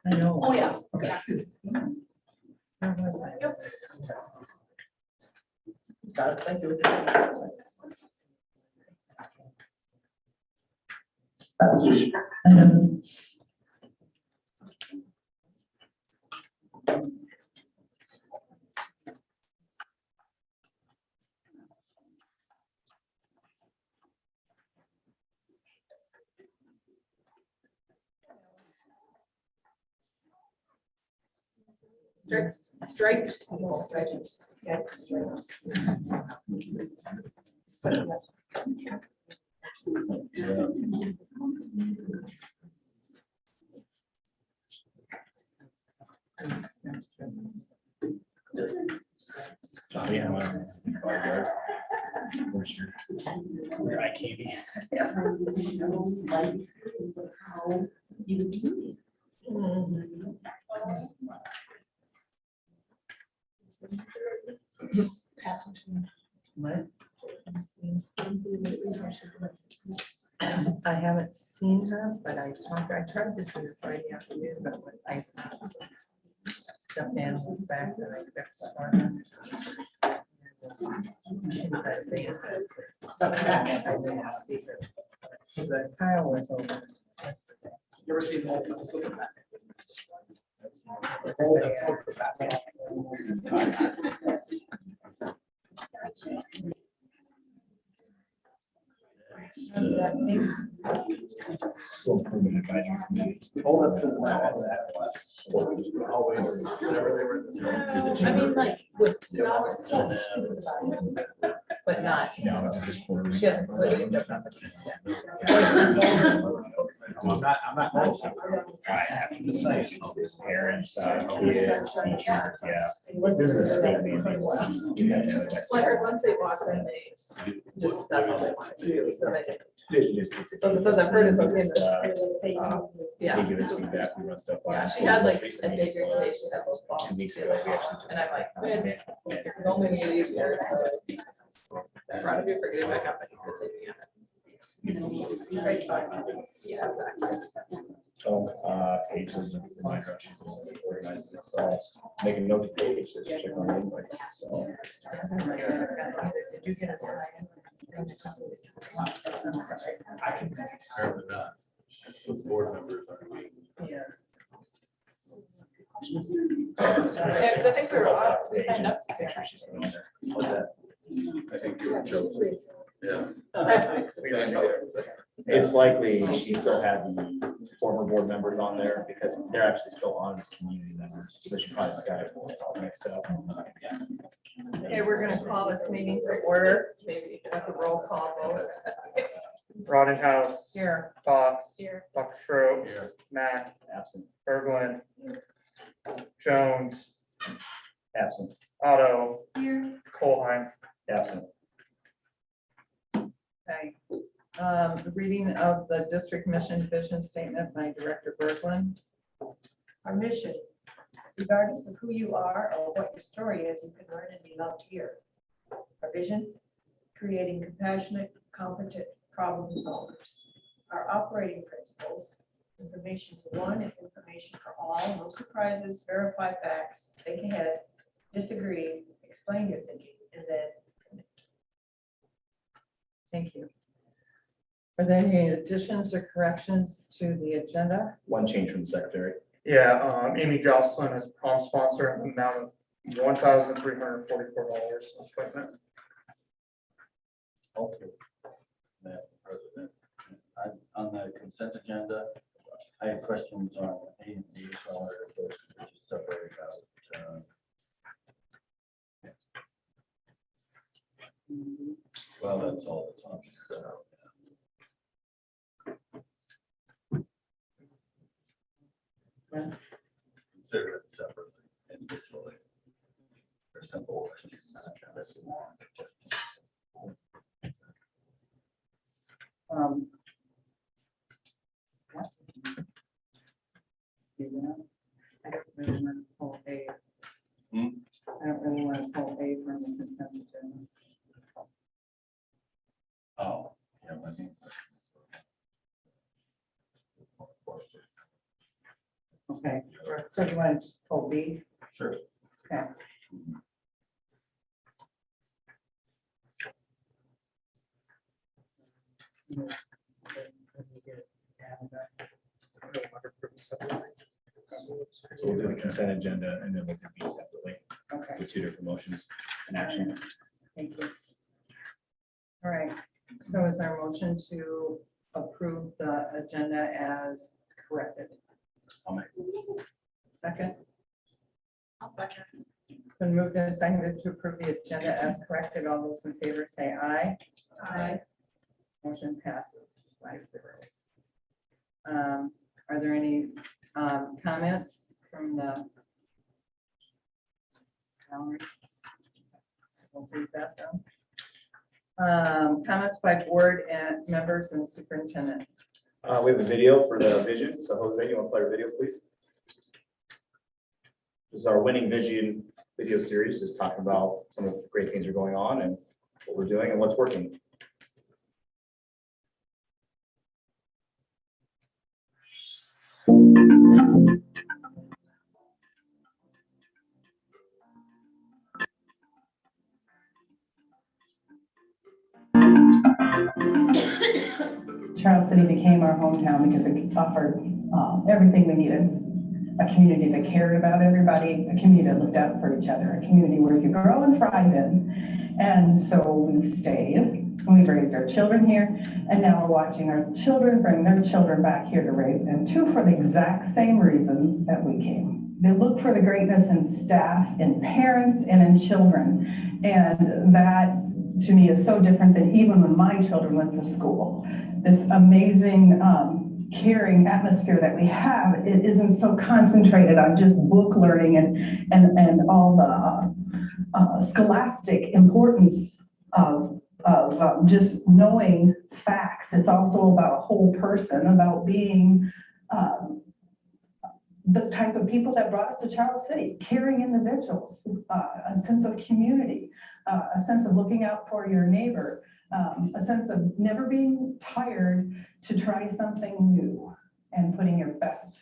I know. Oh, yeah. Okay. Where was I? Got it, thank you. Strike. Where I can't be. What? I haven't seen her, but I tried to see her Friday afternoon, but when I stepped in, was back, and I fixed for her. She was at a band. I didn't see her. But Kyle was over. You ever seen Multiple Silver Pack? School improvement advisory committee. Hold up since my head that was. Always, whenever they were. I mean, like, with. But not. No, it's just quarterly. She hasn't put it in the company. I'm not. I have to decide, parents, kids, teachers, yeah. This is a state mandate. Well, I heard once they walk in, they just, that's all they want to do, so they. So I've heard it's okay. Yeah. They give us feedback, we run stuff by. Yeah, she had like a day today, she had those balls. 2 weeks ago, we actually. And I'm like, man, this is only me easier. Proud of you for getting back up. I think we're taking it. Yeah, exactly. So, pages and reminder sheets organized, so make a note to page, just check on the invite, so. Did you get a sign? I can. Apparently not. The board members are meeting. Yes. Yeah, 'cause I think we were off, we signed up. What's that? I think you were chosen. Yeah. It's likely she still had the former board members on there because they're actually still on as community members, so she probably just got it all mixed up. Okay, we're gonna call this meeting to order, maybe with a roll call vote. Rottinghouse. Here. Fox. Here. Dr. Schroep. Here. Matt. Absent, Burkland. Jones. absent, Otto. Here. Colheim. absent. Okay. The reading of the district mission vision statement by Director Burkland. Our mission, regardless of who you are or what your story is, you can learn and be loved here. Our vision, creating compassionate, competent problem solvers. Our operating principles, information for one is information for all, no surprises, verify facts, think ahead, disagree, explain your thinking, and then commit. Thank you. Are there any additions or corrections to the agenda? One change from the secretary. Yeah, Amy Jocelyn is prom sponsor in the amount of $1,344 appointment. Also, Madam President, on the consent agenda, I have questions on A and B, so I wanted those to just separate out. Well, that's all the time. Consider it separately, individually. They're simple questions. I don't really want to pull A. Hmm? I don't really want to pull A from the consent agenda. Oh, yeah, I think. Okay, so do you want to just pull B? Sure. Okay. So we'll do the consent agenda and then we'll do B separately Okay, with two different motions in action. thank you. All right, so is there a motion to approve the agenda as corrected? I'll make Second, I'll second. it's been moved and seconded to approve the agenda as corrected. All those in favor say aye. Aye. Motion passes 5-0. Are there any comments from the gallery? We'll take that down. Comments by board and members and superintendent. We have a video for the vision. So Jose, you want to play our video, please? This is our Winning Vision video series, just talking about some of the great things that are going on and what we're doing and what's working. Charles City became our hometown because it offered everything we needed. A community that cared about everybody, a community that looked out for each other, a community where you could grow and thrive in. And so we stayed, and we've raised our children here, and now we're watching our children bring their children back here to raise them too, for the exact same reasons that we came. They look for the greatness in staff, in parents, and in children. And that, to me, is so different than even when my children went to school. This amazing, caring atmosphere that we have, it isn't so concentrated on just book learning and all the scholastic importance of just knowing facts. It's also about a whole person, about being the type of people that brought us to Charles City, caring individuals, a sense of community, a sense of looking out for your neighbor, a sense of never being tired to try something new and putting your best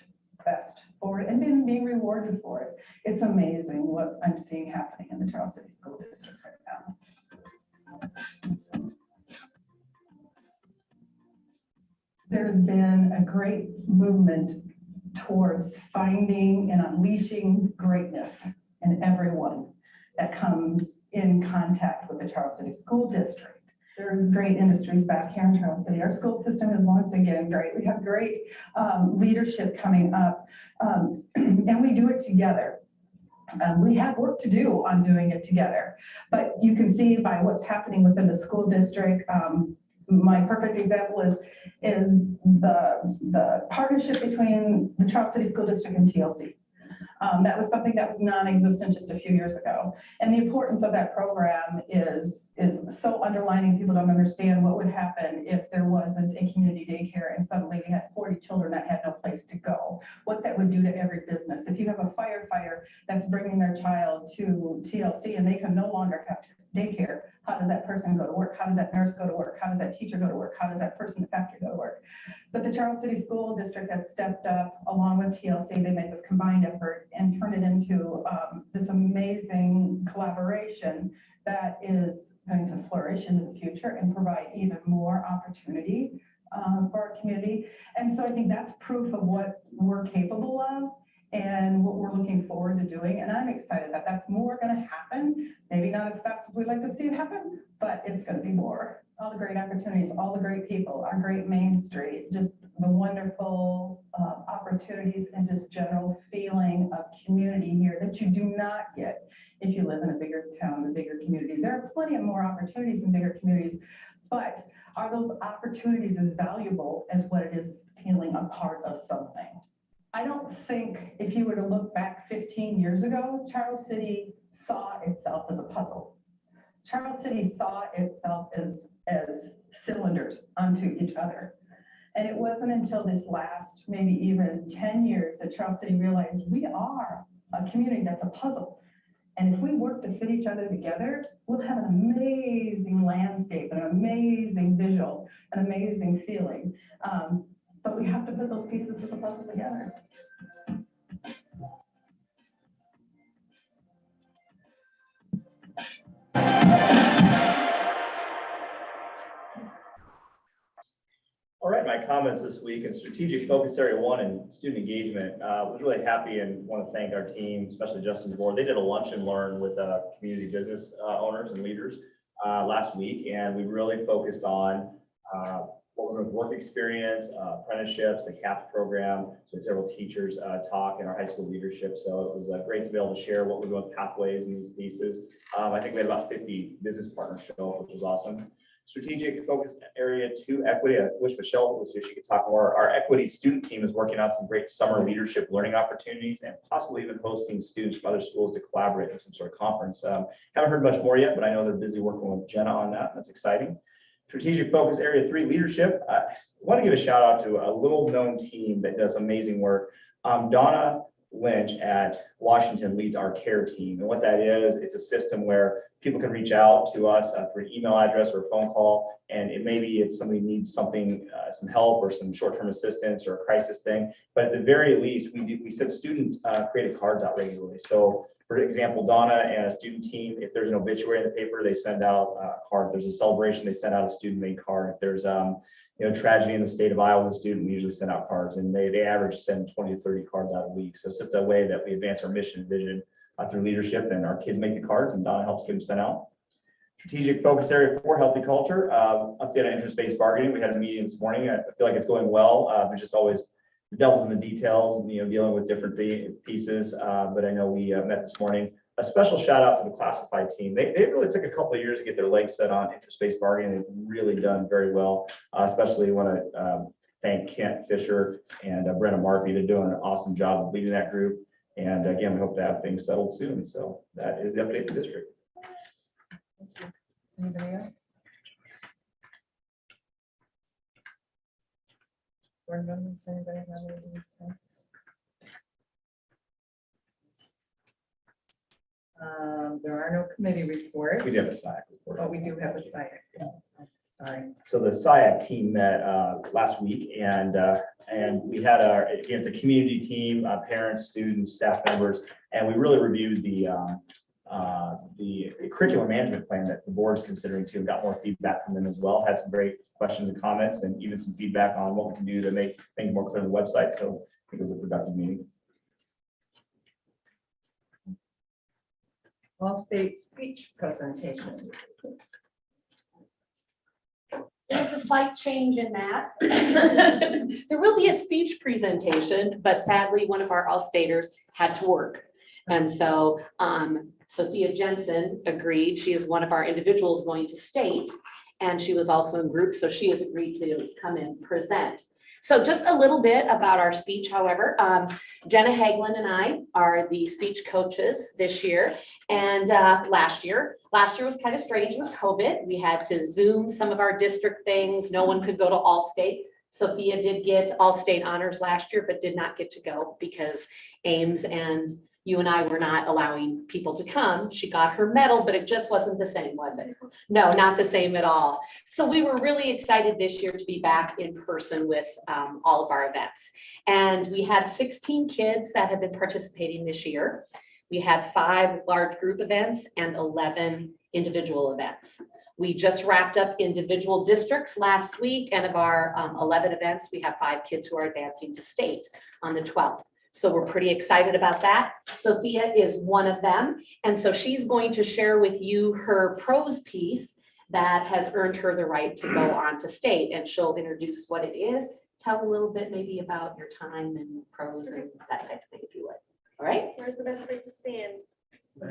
forward and then being rewarded for it. It's amazing what I'm seeing happening in the Charles City School District right now. There's been a great movement towards finding and unleashing greatness in everyone that comes in contact with the Charles City School District. There's great industries back here in Charles City. Our school system is once again great. We have great leadership coming up, and we do it together. We have work to do on doing it together, but you can see by what's happening within the school district. My perfect example is the partnership between the Charles City School District and TLC. That was something that was non-existent just a few years ago. And the importance of that program is so underlining. People don't understand what would happen if there wasn't a community daycare and suddenly we had 40 children that had no place to go. What that would do to every business. If you have a firefighter that's bringing their child to TLC and they can no longer have daycare, how does that person go to work? How does that nurse go to work? How does that teacher go to work? How does that person in the factory go to work? But the Charles City School District has stepped up along with TLC. They made this combined effort and turned it into this amazing collaboration that is going to flourish into the future and provide even more opportunity for our community. And so I think that's proof of what we're capable of and what we're looking forward to doing. And I'm excited that that's more going to happen. Maybe not as fast as we'd like to see it happen, but it's going to be more. All the great opportunities, all the great people, our great Main Street, just the wonderful opportunities and just general feeling of community here that you do not get if you live in a bigger town, a bigger community. There are plenty of more opportunities in bigger communities, but are those opportunities as valuable as what it is feeling a part of something? I don't think if you were to look back 15 years ago, Charles City saw itself as a puzzle. Charles City saw itself as cylinders onto each other. And it wasn't until this last maybe even 10 years that Charles City realized we are a community that's a puzzle. And if we work to fit each other together, we'll have an amazing landscape, an amazing visual, an amazing feeling. But we have to put those pieces of the puzzle together. comments this week in strategic focus area 1 and student engagement. Was really happy and want to thank our team, especially Justin's board. They did a lunch and learn with community business owners and leaders last week, and we really focused on what we're doing with work experience, apprenticeships, the CAP program. So we had several teachers talk in our high school leadership. So it was great to be able to share what we're doing with pathways and these pieces. I think we had about 50 business partners show up, which was awesome. Strategic focus area 2, equity. I wish Michelle was here, she could talk more. Our equity student team is working on some great summer leadership learning opportunities and possibly even hosting students from other schools to collaborate in some sort of conference. Haven't heard much more yet, but I know they're busy working with Jenna on that. That's exciting. Strategic focus area 3, leadership. I want to give a shout out to a little known team that does amazing work. Donna Lynch at Washington leads our care team. And what that is, it's a system where people can reach out to us through an email address or a phone call. And it's somebody needs something, some help or some short-term assistance or a crisis thing. But at the very least, we send student created cards out regularly. So for example, Donna and a student team, if there's an obituary in the paper, they send out a card. If there's a celebration, they send out a student-made card. If there's tragedy in the state of Iowa, the student, we usually send out cards, and they average send 20 to 30 cards out a week. So it's just a way that we advance our mission and vision through leadership, and our kids make the cards, and Donna helps get them sent out. Strategic focus area 4, healthy culture. Update on interest-based bargaining. We had a meeting this morning. I feel like it's going well. There's just always the devil's in the details, dealing with different pieces. But I know we met this morning. A special shout out to the classified team. They really took a couple of years to get their legs set on interest-based bargaining. They've really done very well. Especially want to thank Kent Fisher and Brenna Markey. They're doing an awesome job of leading that group. And again, we hope to have things settled soon. So that is the update of the district. Anybody else? Board members, anybody have anything to say? There are no committee reports. We do have a SIAC report. Oh, we do have a site. Sorry. So the SIAC team met last week, and we had it's a community team, parents, students, staff members, and we really reviewed the curriculum management plan that the board's considering too. Got more feedback from them as well. Had some great questions and comments, and even some feedback on what we can do to make things more clear on the website. So I think it was a productive meeting. Allstate speech presentation. There's a slight change in that. There will be a speech presentation, but sadly, one of our Allstaters had to work. And so Sophia Jensen agreed. She is one of our individuals going to state, and she was also in group, so she has agreed to come and present. So just a little bit about our speech, however. Jenna Hagelin and I are the speech coaches this year. And last year was kind of strange with COVID. We had to Zoom some of our district things. No one could go to Allstate. Sophia did get Allstate honors last year, but did not get to go because Ames and you and I were not allowing people to come. She got her medal, but it just wasn't the same, was it? No, not the same at all. So we were really excited this year to be back in person with all of our events. And we had 16 kids that have been participating this year. We had 5 large group events and 11 individual events. We just wrapped up individual districts last week, and of our 11 events, we have 5 kids who are advancing to state on the 12th. So we're pretty excited about that. Sophia is one of them. And so she's going to share with you her prose piece that has earned her the right to go on to state, and she'll introduce what it is. Tell a little bit maybe about your time and prose and that type of thing, if you would. All right? Where's the best place to stand?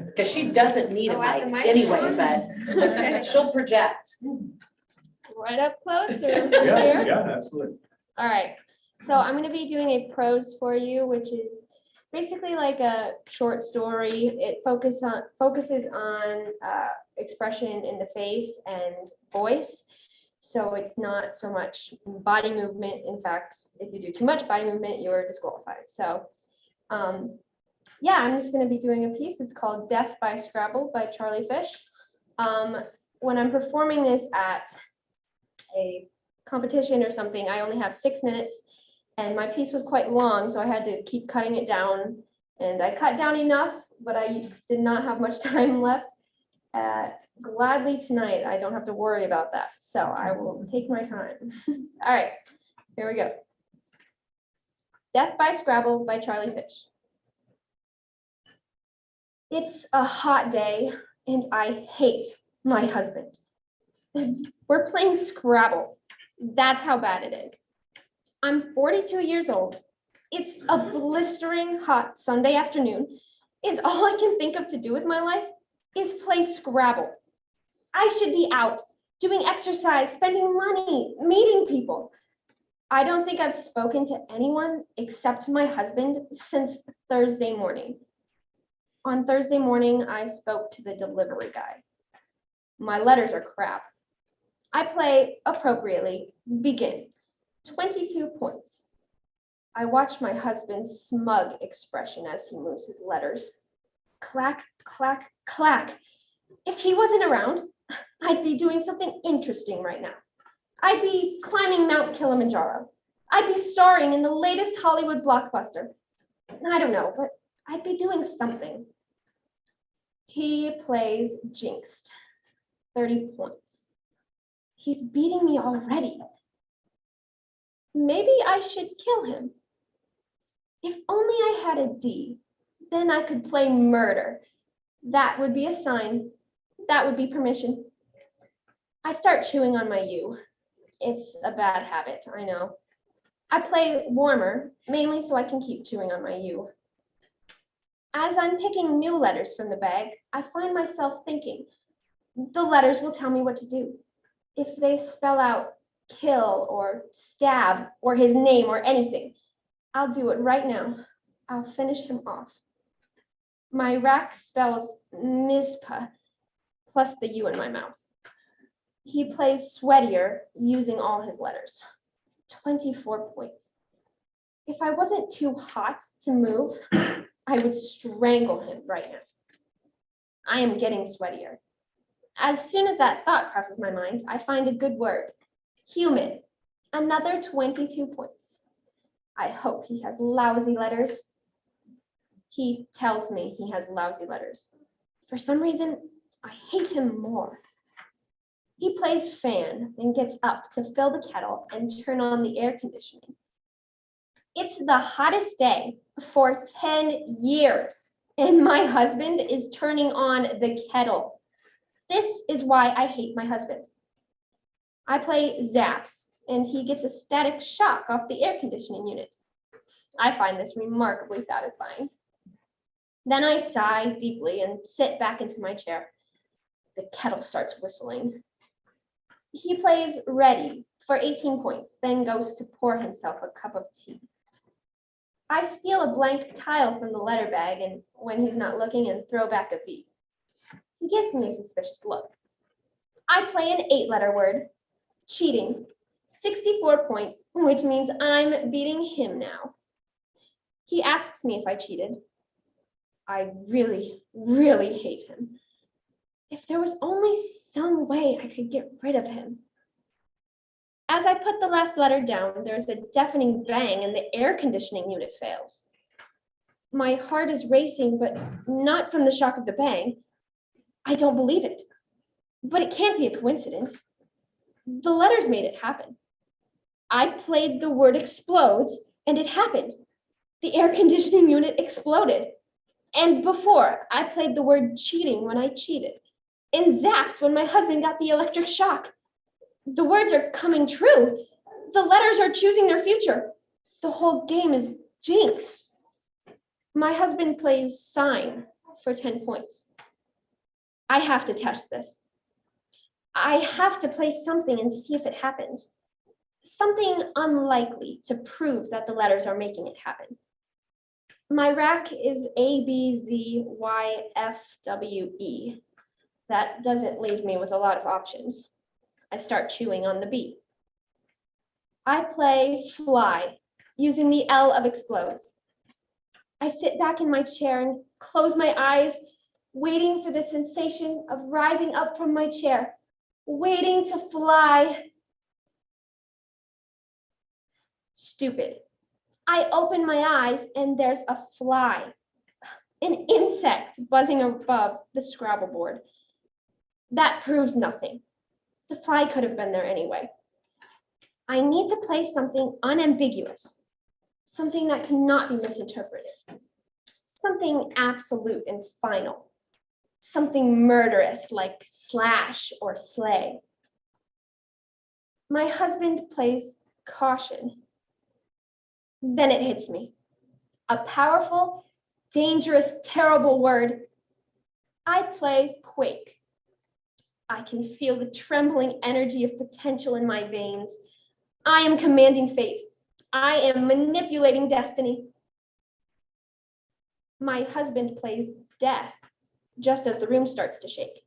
Because she doesn't need a At the mic anyway, microphone? but Okay. she'll project. Right up close or Yeah, here? yeah, absolutely. All right. So I'm going to be doing a prose for you, which is basically like a short story. It focuses on expression in the face and voice. So it's not so much body movement. In fact, if you do too much body movement, you're disqualified. So yeah, I'm just going to be doing a piece. It's called Death by Scrabble by Charlie Fish. When I'm performing this at a competition or something, I only have 6 minutes. And my piece was quite long, so I had to keep cutting it down. And I cut down enough, but I did not have much time left. Gladly tonight, I don't have to worry about that. So I will take my time. All right. Here we go. Death by Scrabble by Charlie Fish. It's a hot day and I hate my husband. We're playing Scrabble. That's how bad it is. I'm 42 years old. It's a blistering hot Sunday afternoon, and all I can think of to do with my life is play Scrabble. I should be out, doing exercise, spending money, meeting people. I don't think I've spoken to anyone except my husband since Thursday morning. On Thursday morning, I spoke to the delivery guy. My letters are crap. I play appropriately. Begin. 22 points. I watch my husband's smug expression as he moves his letters. Clack, clack, clack. If he wasn't around, I'd be doing something interesting right now. I'd be climbing Mount Kilimanjaro. I'd be starring in the latest Hollywood blockbuster. I don't know, but I'd be doing something. He plays Jinxed. 30 points. He's beating me already. Maybe I should kill him. If only I had a D, then I could play murder. That would be a sign. That would be permission. I start chewing on my U. It's a bad habit, I know. I play warmer, mainly so I can keep chewing on my U. As I'm picking new letters from the bag, I find myself thinking, the letters will tell me what to do. If they spell out kill or stab or his name or anything, I'll do it right now. I'll finish him off. My rack spells Mizpah plus the U in my mouth. He plays sweatier using all his letters. 24 points. If I wasn't too hot to move, I would strangle him right now. I am getting sweatier. As soon as that thought crosses my mind, I find a good word. Humid. Another 22 points. I hope he has lousy letters. He tells me he has lousy letters. For some reason, I hate him more. He plays fan and gets up to fill the kettle and turn on the air conditioning. It's the hottest day for 10 years, and my husband is turning on the kettle. This is why I hate my husband. I play Zaps, and he gets a static shock off the air conditioning unit. I find this remarkably satisfying. Then I sigh deeply and sit back into my chair. The kettle starts whistling. He plays Ready for 18 points, then goes to pour himself a cup of tea. I steal a blank tile from the letter bag and when he's not looking and throw back a V. He gives me a suspicious look. I play an 8-letter word, cheating, 64 points, which means I'm beating him now. He asks me if I cheated. I really, really hate him. If there was only some way I could get rid of him. As I put the last letter down, there's a deafening bang and the air conditioning unit fails. My heart is racing, but not from the shock of the bang. I don't believe it, but it can't be a coincidence. The letters made it happen. I played the word explodes and it happened. The air conditioning unit exploded. And before, I played the word cheating when I cheated. In Zaps when my husband got the electric shock. The words are coming true. The letters are choosing their future. The whole game is jinxed. My husband plays sign for 10 points. I have to test this. I have to play something and see if it happens. Something unlikely to prove that the letters are making it happen. My rack is A, B, Z, Y, F, W, E. That doesn't leave me with a lot of options. I start chewing on the B. I play fly using the L of explodes. I sit back in my chair and close my eyes, waiting for the sensation of rising up from my chair, waiting to fly. Stupid. I open my eyes and there's a fly, an insect buzzing above the Scrabble board. That proves nothing. The fly could have been there anyway. I need to play something unambiguous, something that cannot be misinterpreted, something absolute and final, something murderous like slash or slay. My husband plays caution. Then it hits me. A powerful, dangerous, terrible word. I play quake. I can feel the trembling energy of potential in my veins. I am commanding fate. I am manipulating destiny. My husband plays death, just as the room starts to shake.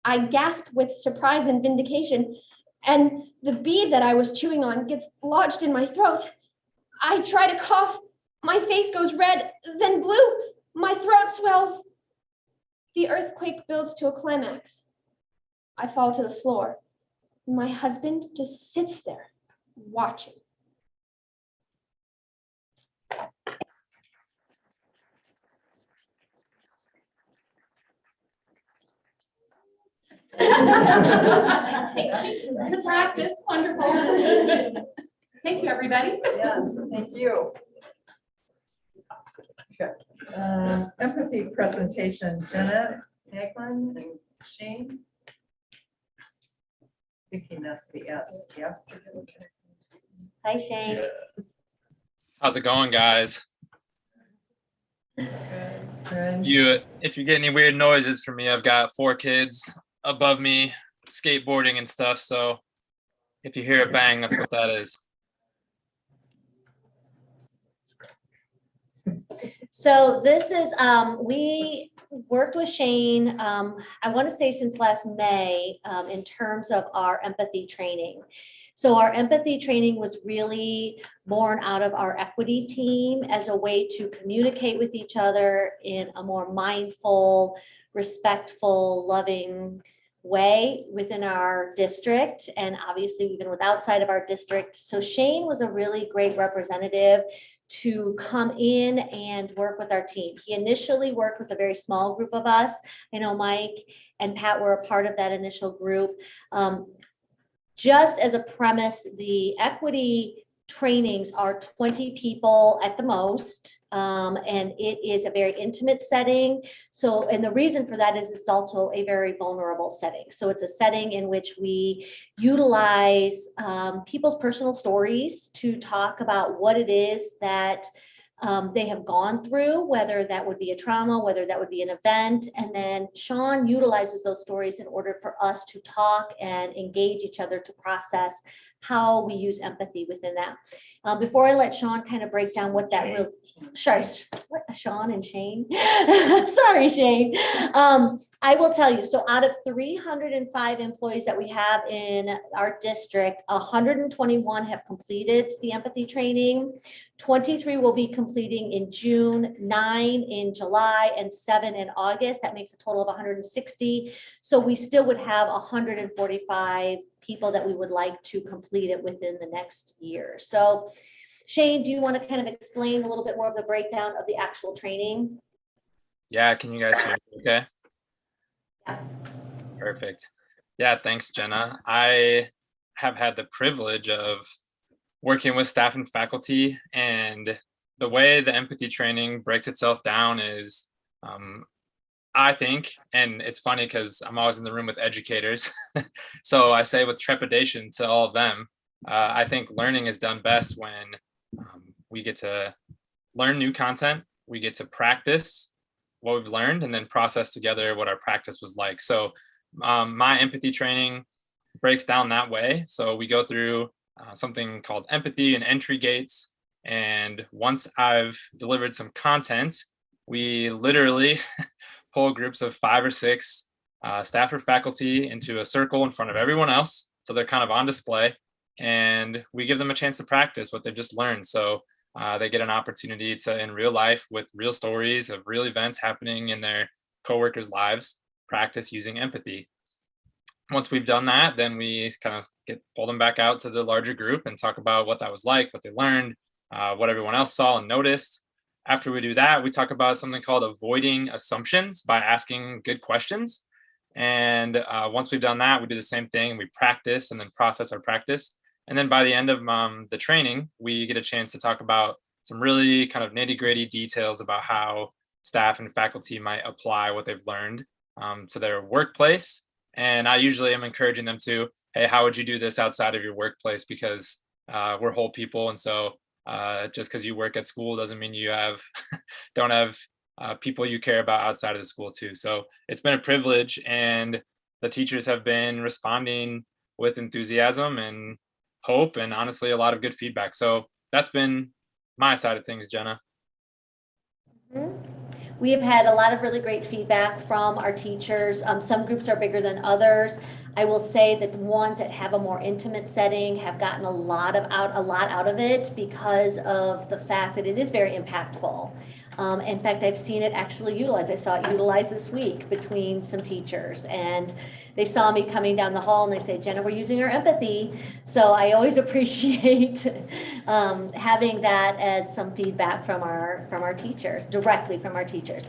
I gasp with surprise and vindication, and the bead that I was chewing on gets lodged in my throat. I try to cough. My face goes red, then blue. My throat swells. The earthquake builds to a climax. I fall to the floor. My husband just sits there, watching. Thank you. Good practice, wonderful. Thank you, everybody. Yes, thank you. Okay. Empathy presentation, Jenna Hagman and Shane. Thinking that's the S, yeah. Hi, Shane. How's it going, guys? Good. If you get any weird noises from me, I've got 4 kids above me skateboarding and stuff. So if you hear a bang, that's what that is. So this is, we worked with Shane, I want to say since last May, in terms of our empathy training. So our empathy training was really born out of our equity team as a way to communicate with each other in a more mindful, respectful, loving way within our district, and obviously even with outside of our district. So Shane was a really great representative to come in and work with our team. He initially worked with a very small group of us. I know Mike and Pat were a part of that initial group. Just as a premise, the equity trainings are 20 people at the most, and it is a very intimate setting. So, and the reason for that is it's also a very vulnerable setting. So it's a setting in which we utilize people's personal stories to talk about what it is that they have gone through, whether that would be a trauma, whether that would be an event. And then Sean utilizes those stories in order for us to talk and engage each other to process how we use empathy within that. Before I let Sean kind of break down what that will, sorry, what, Sean and Shane? Sorry, Shane. I will tell you, so out of 305 employees that we have in our district, 121 have completed the empathy training. 23 will be completing in June, 9 in July, and 7 in August. That makes a total of 160. So we still would have 145 people that we would like to complete it within the next year. So Shane, do you want to kind of explain a little bit more of the breakdown of the actual training? Yeah, can you guys hear me okay? Yeah. Perfect. Yeah, thanks, Jenna. I have had the privilege of working with staff and faculty, and the way the empathy training breaks itself down is, I think, and it's funny because I'm always in the room with educators, so I say with trepidation to all of them, I think learning is done best when we get to learn new content, we get to practice what we've learned, and then process together what our practice was like. So my empathy training breaks down that way. So we go through something called empathy and entry gates. And once I've delivered some content, we literally pull groups of 5 or 6 staff or faculty into a circle in front of everyone else. So they're kind of on display, and we give them a chance to practice what they've just learned. So they get an opportunity to, in real life, with real stories of real events happening in their coworkers' lives, practice using empathy. Once we've done that, then we kind of pull them back out to the larger group and talk about what that was like, what they learned, what everyone else saw and noticed. After we do that, we talk about something called avoiding assumptions by asking good questions. And once we've done that, we do the same thing. We practice and then process our practice. And then by the end of the training, we get a chance to talk about some really kind of nitty-gritty details about how staff and faculty might apply what they've learned to their workplace. And I usually am encouraging them to, hey, how would you do this outside of your workplace? Because we're whole people. And so just because you work at school doesn't mean you don't have people you care about outside of the school too. So it's been a privilege, and the teachers have been responding with enthusiasm and hope, and honestly, a lot of good feedback. So that's been my side of things, Jenna. We have had a lot of really great feedback from our teachers. Some groups are bigger than others. I will say that the ones that have a more intimate setting have gotten a lot out of it because of the fact that it is very impactful. In fact, I've seen it actually utilized. I saw it utilized this week between some teachers, and they saw me coming down the hall and they say, Jenna, we're using our empathy. So I always appreciate having that as some feedback from our teachers, directly from our teachers.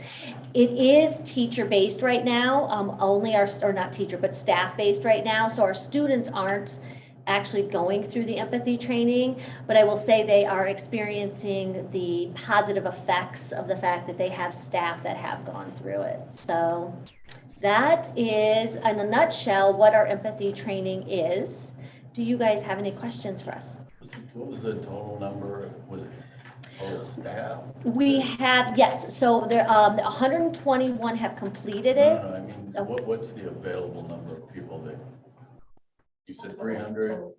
It is teacher-based right now, not teacher, but staff-based right now. So our students aren't actually going through the empathy training, but I will say they are experiencing the positive effects of the fact that they have staff that have gone through it. So that is, in a nutshell, what our empathy training is. Do you guys have any questions for us? What was the total number? Was it total staff? We have, yes, so there 121 have completed it. No, I mean, what's the available number of people that you said 300?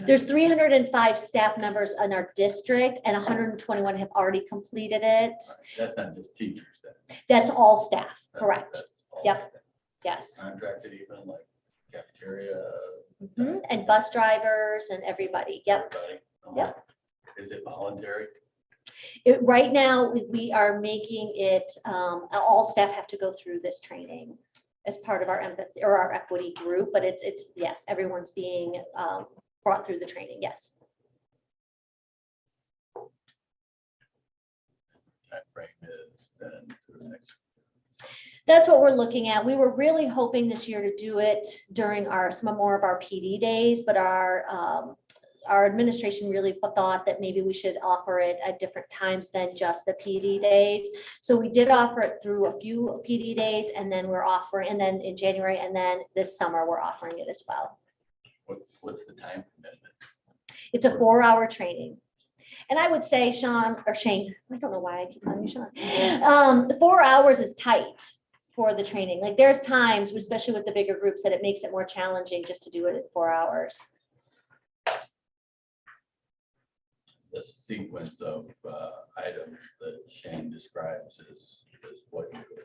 There's 305 staff members in our district, and 121 have already completed it. That's not just teachers then? That's all staff, correct. That's all Yep. staff. Yes. Contracted even, like cafeteria? And bus drivers and everybody. Yep. Everybody? Yep. Is it voluntary? Right now, we are making it, all staff have to go through this training as part of our empathy or our equity group, but it's yes, everyone's being brought through the training, yes. Time frame is then to the next. That's what we're looking at. We were really hoping this year to do it during some more of our PD days, but our administration really thought that maybe we should offer it at different times than just the PD days. So we did offer it through a few PD days, and then we're offering, and then in January, and then this summer we're offering it as well. What's the time commitment? It's a 4-hour training. And I would say, Shane, I don't know why I keep calling you Sean. 4 hours is tight for the training. Like there's times, especially with the bigger groups, that it makes it more challenging just to do it in 4 hours. The sequence of items that Shane describes is what you do.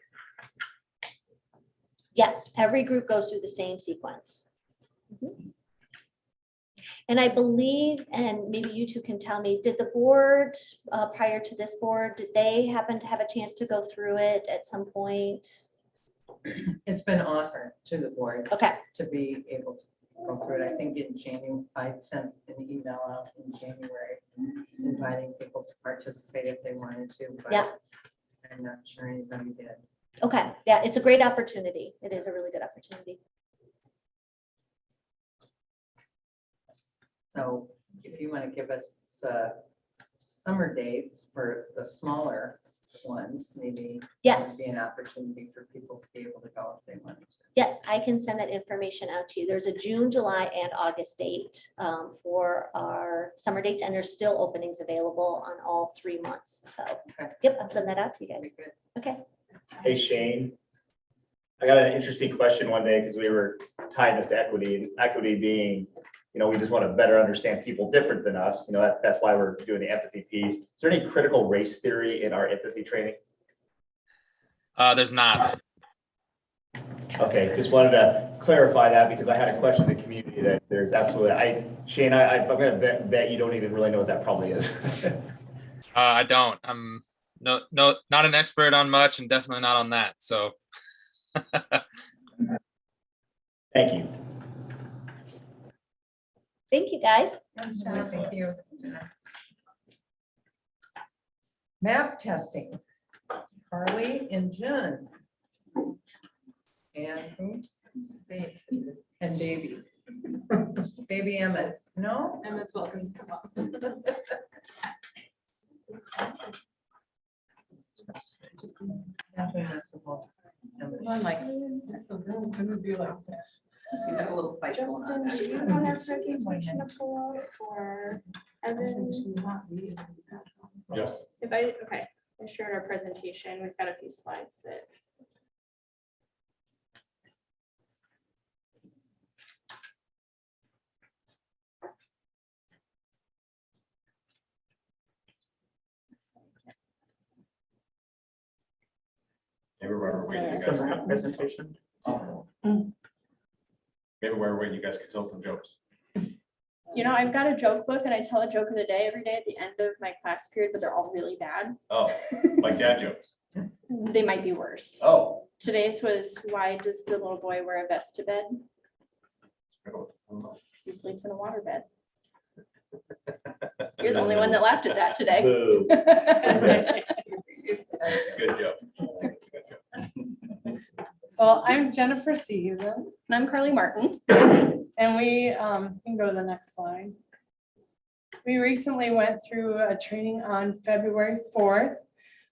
Yes, every group goes through the same sequence. And I believe, and maybe you two can tell me, did the board, prior to this board, did they happen to have a chance to go through it at some point? It's been offered to the board. Okay. To be able to go through it. I think in January, I sent an email out in January inviting people to participate if they wanted to, but Yeah. I'm not sure anybody did. Okay, yeah, it's a great opportunity. It is a really good opportunity. So if you want to give us the summer dates for the smaller ones, maybe. Yes. That would be an opportunity for people to be able to go if they wanted to. Yes, I can send that information out to you. There's a June, July, and August date for our summer dates, and there's still openings available on all 3 months. So, Okay. yep, I'll send that out to you guys. Good. Okay. Hey, Shane. I got an interesting question one day because we were tying this to equity, and equity being, we just want to better understand people different than us. That's why we're doing the empathy piece. Is there any critical race theory in our empathy training? There's not. Okay, just wanted to clarify that because I had a question in the community that there's absolutely, Shane, I'm going to bet you don't even really know what that probably is. I don't. I'm not an expert on much, and definitely not on that. So. Thank you. Thank you, guys. Thank you. Map testing. Carly and Jen. And who? And Davey. Baby Emmett, no? Emmett's welcome to come up. Definitely not so well. I'm like, that's so good. I'm gonna be like that. See, have a little fight going on. Justin, do you want our presentation to pull up or Evan? Justin. If I, okay, I shared our presentation. We've got a few slides that. Maybe we're waiting, you guys. Similar presentation. Maybe we're waiting, you guys can tell some jokes. You know, I've got a joke book and I tell a joke of the day every day at the end of my class period, but they're all really bad. Oh, like dad jokes. They might be worse. Oh. Today's was, why does the little boy wear a vest to bed? Because he sleeps in a water bed. You're the only one that laughed at that today. Boo. Good joke. Well, I'm Jennifer Season, And I'm Carly Martin. and we can go to the next slide. We recently went through a training on February 4th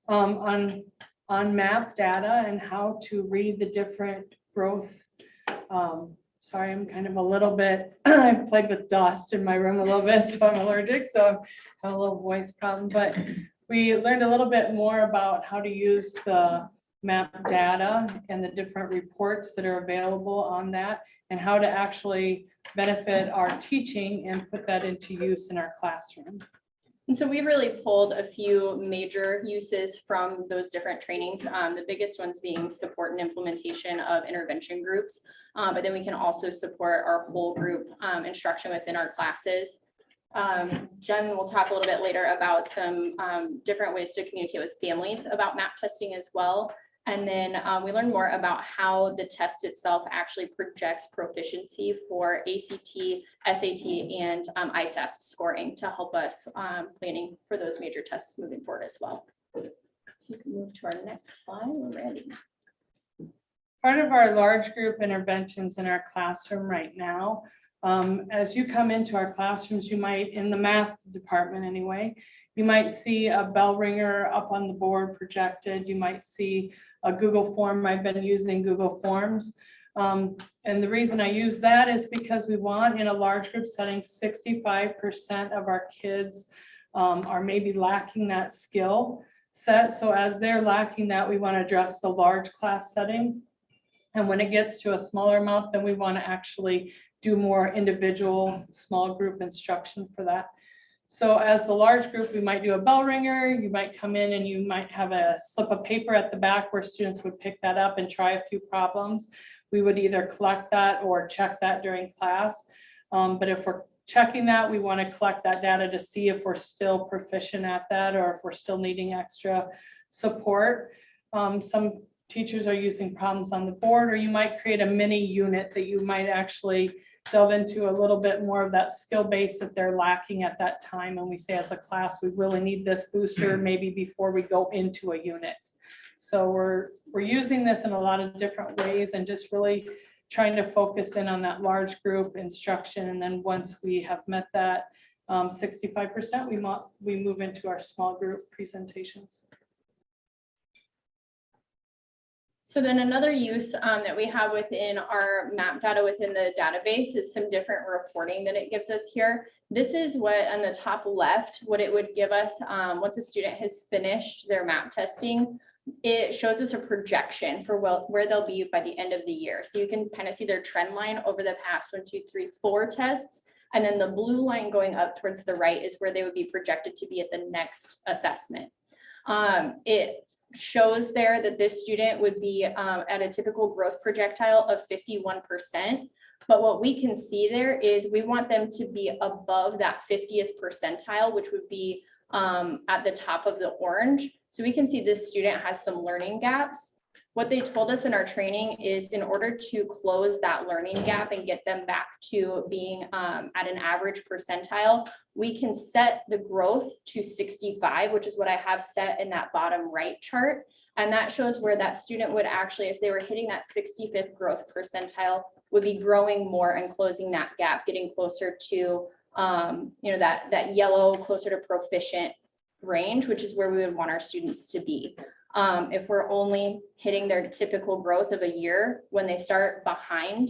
on map data and how to read the different growth. Sorry, I'm kind of a little bit, I played with dust in my room a little bit, so I'm allergic, so I have a little voice problem, but we learned a little bit more about how to use the map data and the different reports that are available on that and how to actually benefit our teaching and put that into use in our classroom. And so we really pulled a few major uses from those different trainings. The biggest ones being support and implementation of intervention groups. But then we can also support our whole group instruction within our classes. Jen will talk a little bit later about some different ways to communicate with families about map testing as well. And then we learned more about how the test itself actually projects proficiency for ACT, SAT, and ISASP scoring to help us planning for those major tests moving forward as well. You can move to our next slide. We're ready. Part of our large group interventions in our classroom right now, as you come into our classrooms, you might, in the math department anyway, you might see a bell ringer up on the board projected. You might see a Google form. I've been using Google Forms. And the reason I use that is because we want, in a large group setting, 65% of our kids are maybe lacking that skill set. So as they're lacking that, we want to address the large class setting. And when it gets to a smaller amount, then we want to actually do more individual small group instruction for that. So as the large group, we might do a bell ringer. You might come in and you might have a slip of paper at the back where students would pick that up and try a few problems. We would either collect that or check that during class. But if we're checking that, we want to collect that data to see if we're still proficient at that or if we're still needing extra support. Some teachers are using problems on the board, or you might create a mini unit that you might actually delve into a little bit more of that skill base that they're lacking at that time. And we say as a class, we really need this booster maybe before we go into a unit. So we're using this in a lot of different ways and just really trying to focus in on that large group instruction. And then once we have met that 65%, we move into our small group presentations. So then another use that we have within our map data within the database is some different reporting that it gives us here. This is what on the top left, what it would give us once a student has finished their map testing. It shows us a projection for where they'll be by the end of the year. So you can kind of see their trend line over the past 1, 2, 3, 4 tests. And then the blue line going up towards the right is where they would be projected to be at the next assessment. It shows there that this student would be at a typical growth projectile of 51%. But what we can see there is we want them to be above that 50th percentile, which would be at the top of the orange. So we can see this student has some learning gaps. What they told us in our training is in order to close that learning gap and get them back to being at an average percentile, we can set the growth to 65, which is what I have set in that bottom right chart. And that shows where that student would actually, if they were hitting that 65th growth percentile, would be growing more and closing that gap, getting closer to, you know, that yellow, closer to proficient range, which is where we would want our students to be. If we're only hitting their typical growth of a year, when they start behind,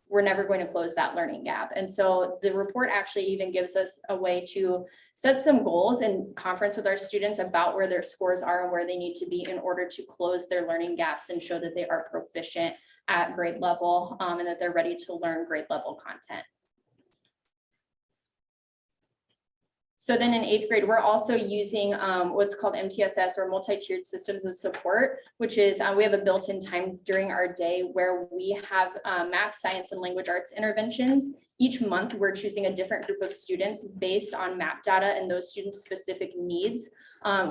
we're never going to close that learning gap. And so the report actually even gives us a way to set some goals and conference with our students about where their scores are and where they need to be in order to close their learning gaps and show that they are proficient at grade level, and that they're ready to learn grade level content. So then in 8th grade, we're also using what's called MTSS, or multi-tiered systems of support, which is we have a built-in time during our day where we have math, science, and language arts interventions. Each month, we're choosing a different group of students based on map data and those students' specific needs,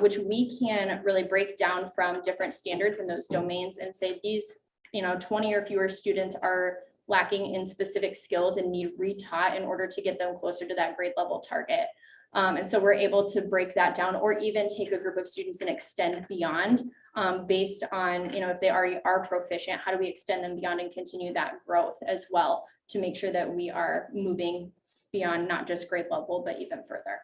which we can really break down from different standards in those domains and say these, you know, 20 or fewer students are lacking in specific skills and need retaught in order to get them closer to that grade level target. And so we're able to break that down, or even take a group of students and extend beyond based on, you know, if they already are proficient, how do we extend them beyond and continue that growth as well to make sure that we are moving beyond not just grade level, but even further.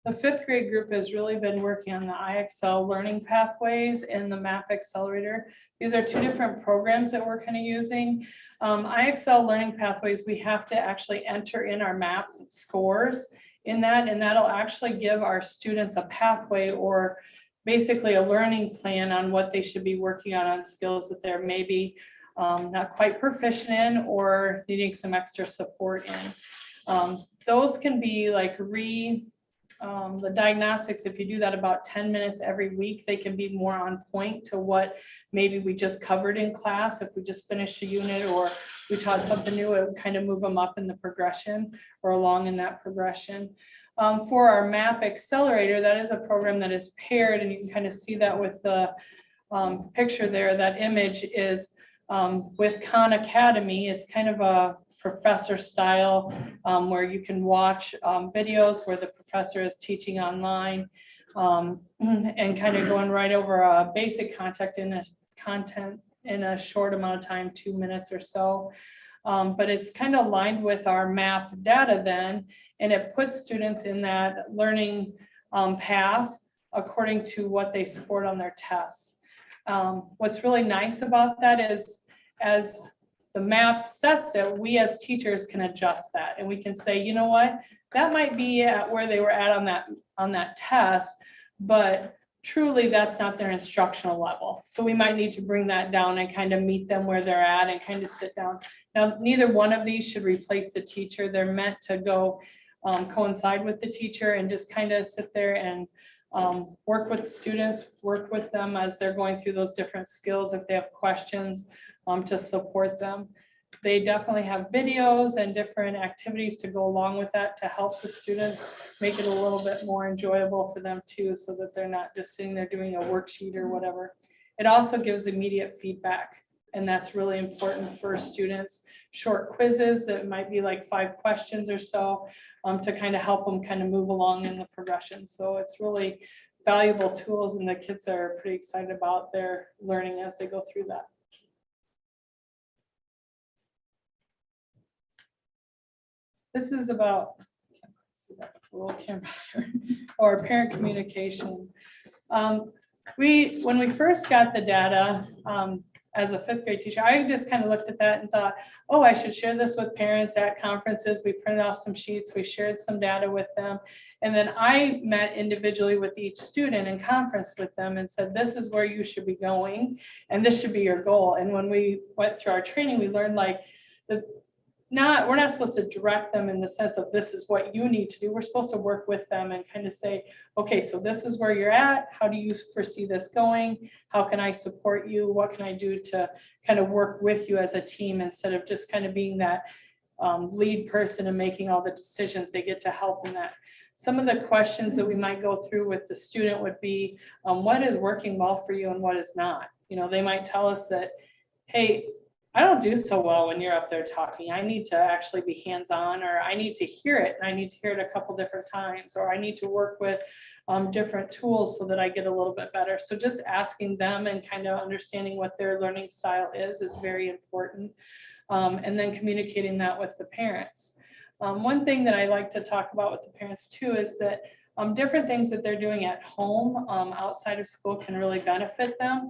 The 5th grade group has really been working on the IXL learning pathways and the MAP Accelerator. These are 2 different programs that we're kind of using. IXL learning pathways, we have to actually enter in our MAP scores in that, and that'll actually give our students a pathway, or basically a learning plan on what they should be working on skills that they're maybe not quite proficient in or needing some extra support in. Those can be like the diagnostics, if you do that about 10 minutes every week, they can be more on point to what maybe we just covered in class. If we just finished a unit or we taught something new, it would kind of move them up in the progression or along in that progression. For our MAP Accelerator, that is a program that is paired, and you can kind of see that with the picture there. That image is with Khan Academy. It's kind of a professor style where you can watch videos where the professor is teaching online and kind of going right over a basic content in a short amount of time, 2 minutes or so. But it's kind of aligned with our MAP data then, and it puts students in that learning path according to what they scored on their tests. What's really nice about that is, as the map sets it, we as teachers can adjust that, and we can say, you know what, that might be at where they were at on that test, but truly that's not their instructional level. So we might need to bring that down and kind of meet them where they're at and kind of sit down. Now, neither one of these should replace the teacher. They're meant to go coincide with the teacher and just kind of sit there and work with the students, work with them as they're going through those different skills. If they have questions, to support them. They definitely have videos and different activities to go along with that to help the students make it a little bit more enjoyable for them too, so that they're not just sitting there doing a worksheet or whatever. It also gives immediate feedback, and that's really important for students. Short quizzes that might be like 5 questions or so to kind of help them kind of move along in the progression. So it's really valuable tools, and the kids are pretty excited about their learning as they go through that. This is about little camera or parent communication. When we first got the data as a 5th grade teacher, I just kind of looked at that and thought, oh, I should share this with parents at conferences. We printed off some sheets, we shared some data with them. And then I met individually with each student and conferenced with them and said, this is where you should be going, and this should be your goal. And when we went through our training, we learned like we're not supposed to direct them in the sense of this is what you need to do. We're supposed to work with them and kind of say, okay, so this is where you're at. How do you foresee this going? How can I support you? What can I do to kind of work with you as a team, instead of just kind of being that lead person and making all the decisions? They get to help in that. Some of the questions that we might go through with the student would be, what is working well for you and what is not? You know, they might tell us that, hey, I don't do so well when you're up there talking. I need to actually be hands-on, or I need to hear it, and I need to hear it a couple different times, or I need to work with different tools so that I get a little bit better. So just asking them and kind of understanding what their learning style is very important. And then communicating that with the parents. One thing that I like to talk about with the parents too is that different things that they're doing at home outside of school can really benefit them,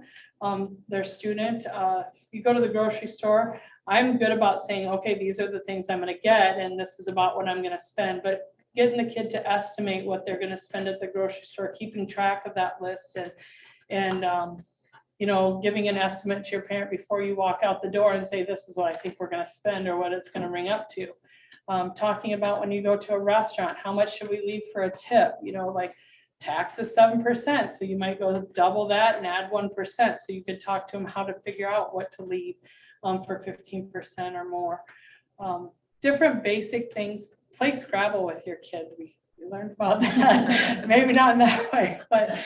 their student. You go to the grocery store, I'm good about saying, okay, these are the things I'm going to get, and this is about what I'm going to spend. But getting the kid to estimate what they're going to spend at the grocery store, keeping track of that list, and you know, giving an estimate to your parent before you walk out the door and say, this is what I think we're going to spend or what it's going to ring up to. Talking about when you go to a restaurant, how much should we leave for a tip? You know, like tax is 7%. So you might go double that and add 1%. So you could talk to them how to figure out what to leave for 15% or more. Different basic things. Play Scrabble with your kid. We learned about that. Maybe not in that way, but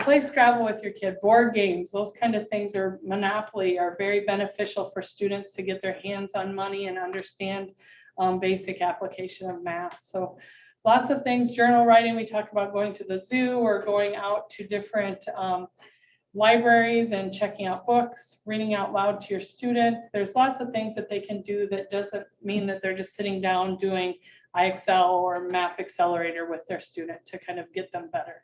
play Scrabble with your kid. Board games, those kind of things, or Monopoly are very beneficial for students to get their hands on money and understand basic application of math. So lots of things. Journal writing, we talk about going to the zoo or going out to different libraries and checking out books, reading out loud to your student. There's lots of things that they can do that doesn't mean that they're just sitting down doing IXL or Map Accelerator with their student to kind of get them better.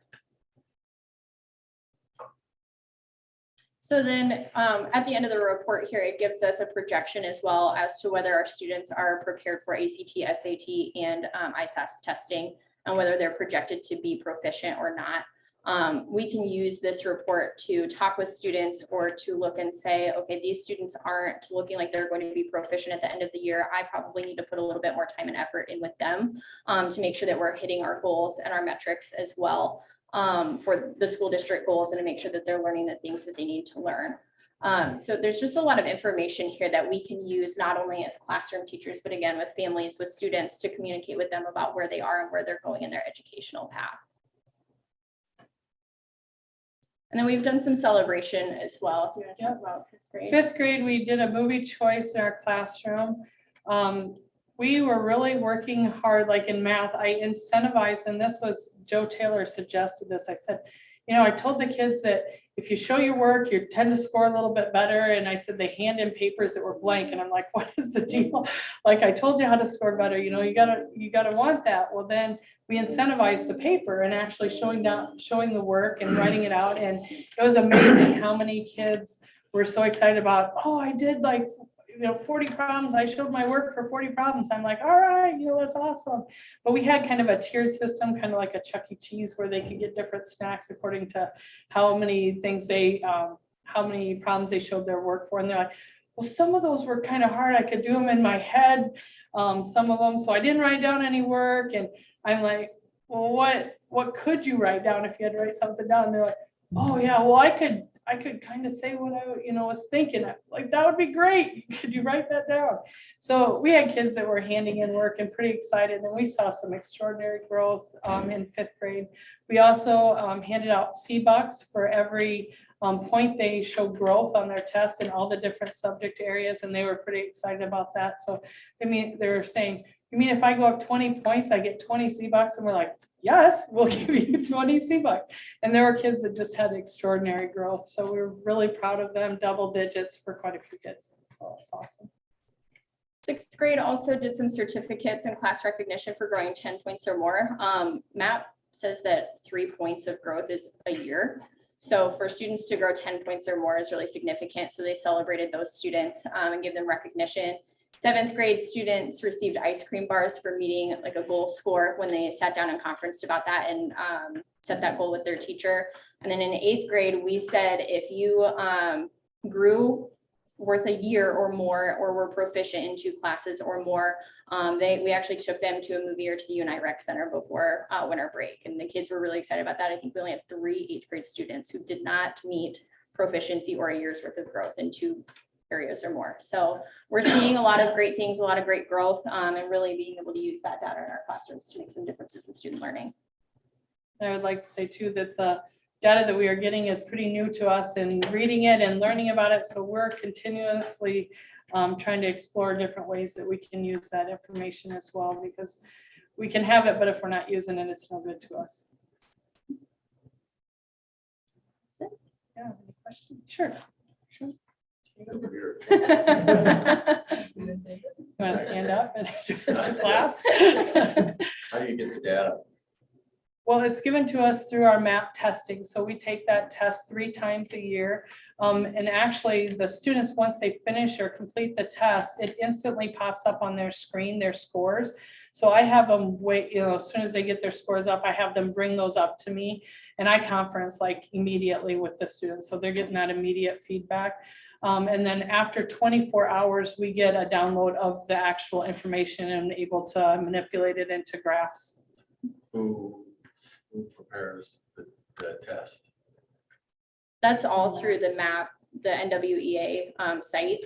So then at the end of the report here, it gives us a projection as well as to whether our students are prepared for ACT, SAT, and ISASP testing, and whether they're projected to be proficient or not. We can use this report to talk with students or to look and say, okay, these students aren't looking like they're going to be proficient at the end of the year. I probably need to put a little bit more time and effort in with them to make sure that we're hitting our goals and our metrics as well for the school district goals, and to make sure that they're learning the things that they need to learn. So there's just a lot of information here that we can use not only as classroom teachers, but again, with families, with students, to communicate with them about where they are and where they're going in their educational path. And then we've done some celebration as well. Do you want to talk about fifth grade? Fifth grade, we did a movie choice in our classroom. We were really working hard, like in math. I incentivized, and this was Joe Taylor suggested this. I said, you know, I told the kids that if you show your work, you tend to score a little bit better. And I said, they hand in papers that were blank. And I'm like, what is the deal? Like, I told you how to score better. You know, you gotta want that. Well, then we incentivized the paper and actually showing the work and writing it out. And it was amazing how many kids were so excited about, oh, I did like, you know, 40 problems. I showed my work for 40 problems. I'm like, all right, you know, that's awesome. But we had kind of a tiered system, kind of like a Chuck E. Cheese, where they could get different snacks according to how many things they, how many problems they showed their work for. And they're like, well, some of those were kind of hard. I could do them in my head, some of them. So I didn't write down any work. And I'm like, well, what could you write down if you had to write something down? And they're like, oh yeah, well, I could kind of say what I, you know, was thinking. Like, that would be great. Could you write that down? So we had kids that were handing in work and pretty excited, and we saw some extraordinary growth in fifth grade. We also handed out C-Bucks for every point they showed growth on their test in all the different subject areas, and they were pretty excited about that. So I mean, they were saying, you mean if I go up 20 points, I get 20 C-Bucks? And we're like, yes, we'll give you 20 C-Bucks. And there were kids that just had extraordinary growth. So we were really proud of them, double digits for quite a few kids. So it's awesome. Sixth grade also did some certificates and class recognition for growing 10 points or more. MAP says that 3 points of growth is a year. So for students to grow 10 points or more is really significant. So they celebrated those students and gave them recognition. Seventh grade students received ice cream bars for meeting like a goal score when they sat down and conferenced about that and set that goal with their teacher. And then in eighth grade, we said if you grew worth a year or more, or were proficient in 2 classes or more, we actually took them to a movie or to the Unite Rec Center before winter break. And the kids were really excited about that. I think we only had 3 eighth grade students who did not meet proficiency or a year's worth of growth in 2 areas or more. So we're seeing a lot of great things, a lot of great growth, and really being able to use that data in our classrooms to make some differences in student learning. I would like to say too that the data that we are getting is pretty new to us, and reading it and learning about it. So we're continuously trying to explore different ways that we can use that information as well, because we can have it, but if we're not using it, it's no good to us. Yeah, any questions? Sure. Over here. You want to stand up and address the class? How do you get the data? Well, it's given to us through our MAP testing. So we take that test 3 times a year. And actually the students, once they finish or complete the test, it instantly pops up on their screen, their scores. So I have them wait, as soon as they get their scores up, I have them bring those up to me and I conference like immediately with the students. So they're getting that immediate feedback. And then after 24 hours, we get a download of the actual information and able to manipulate it into graphs. Who prepares the test? That's all through the MAP, the NWEA site,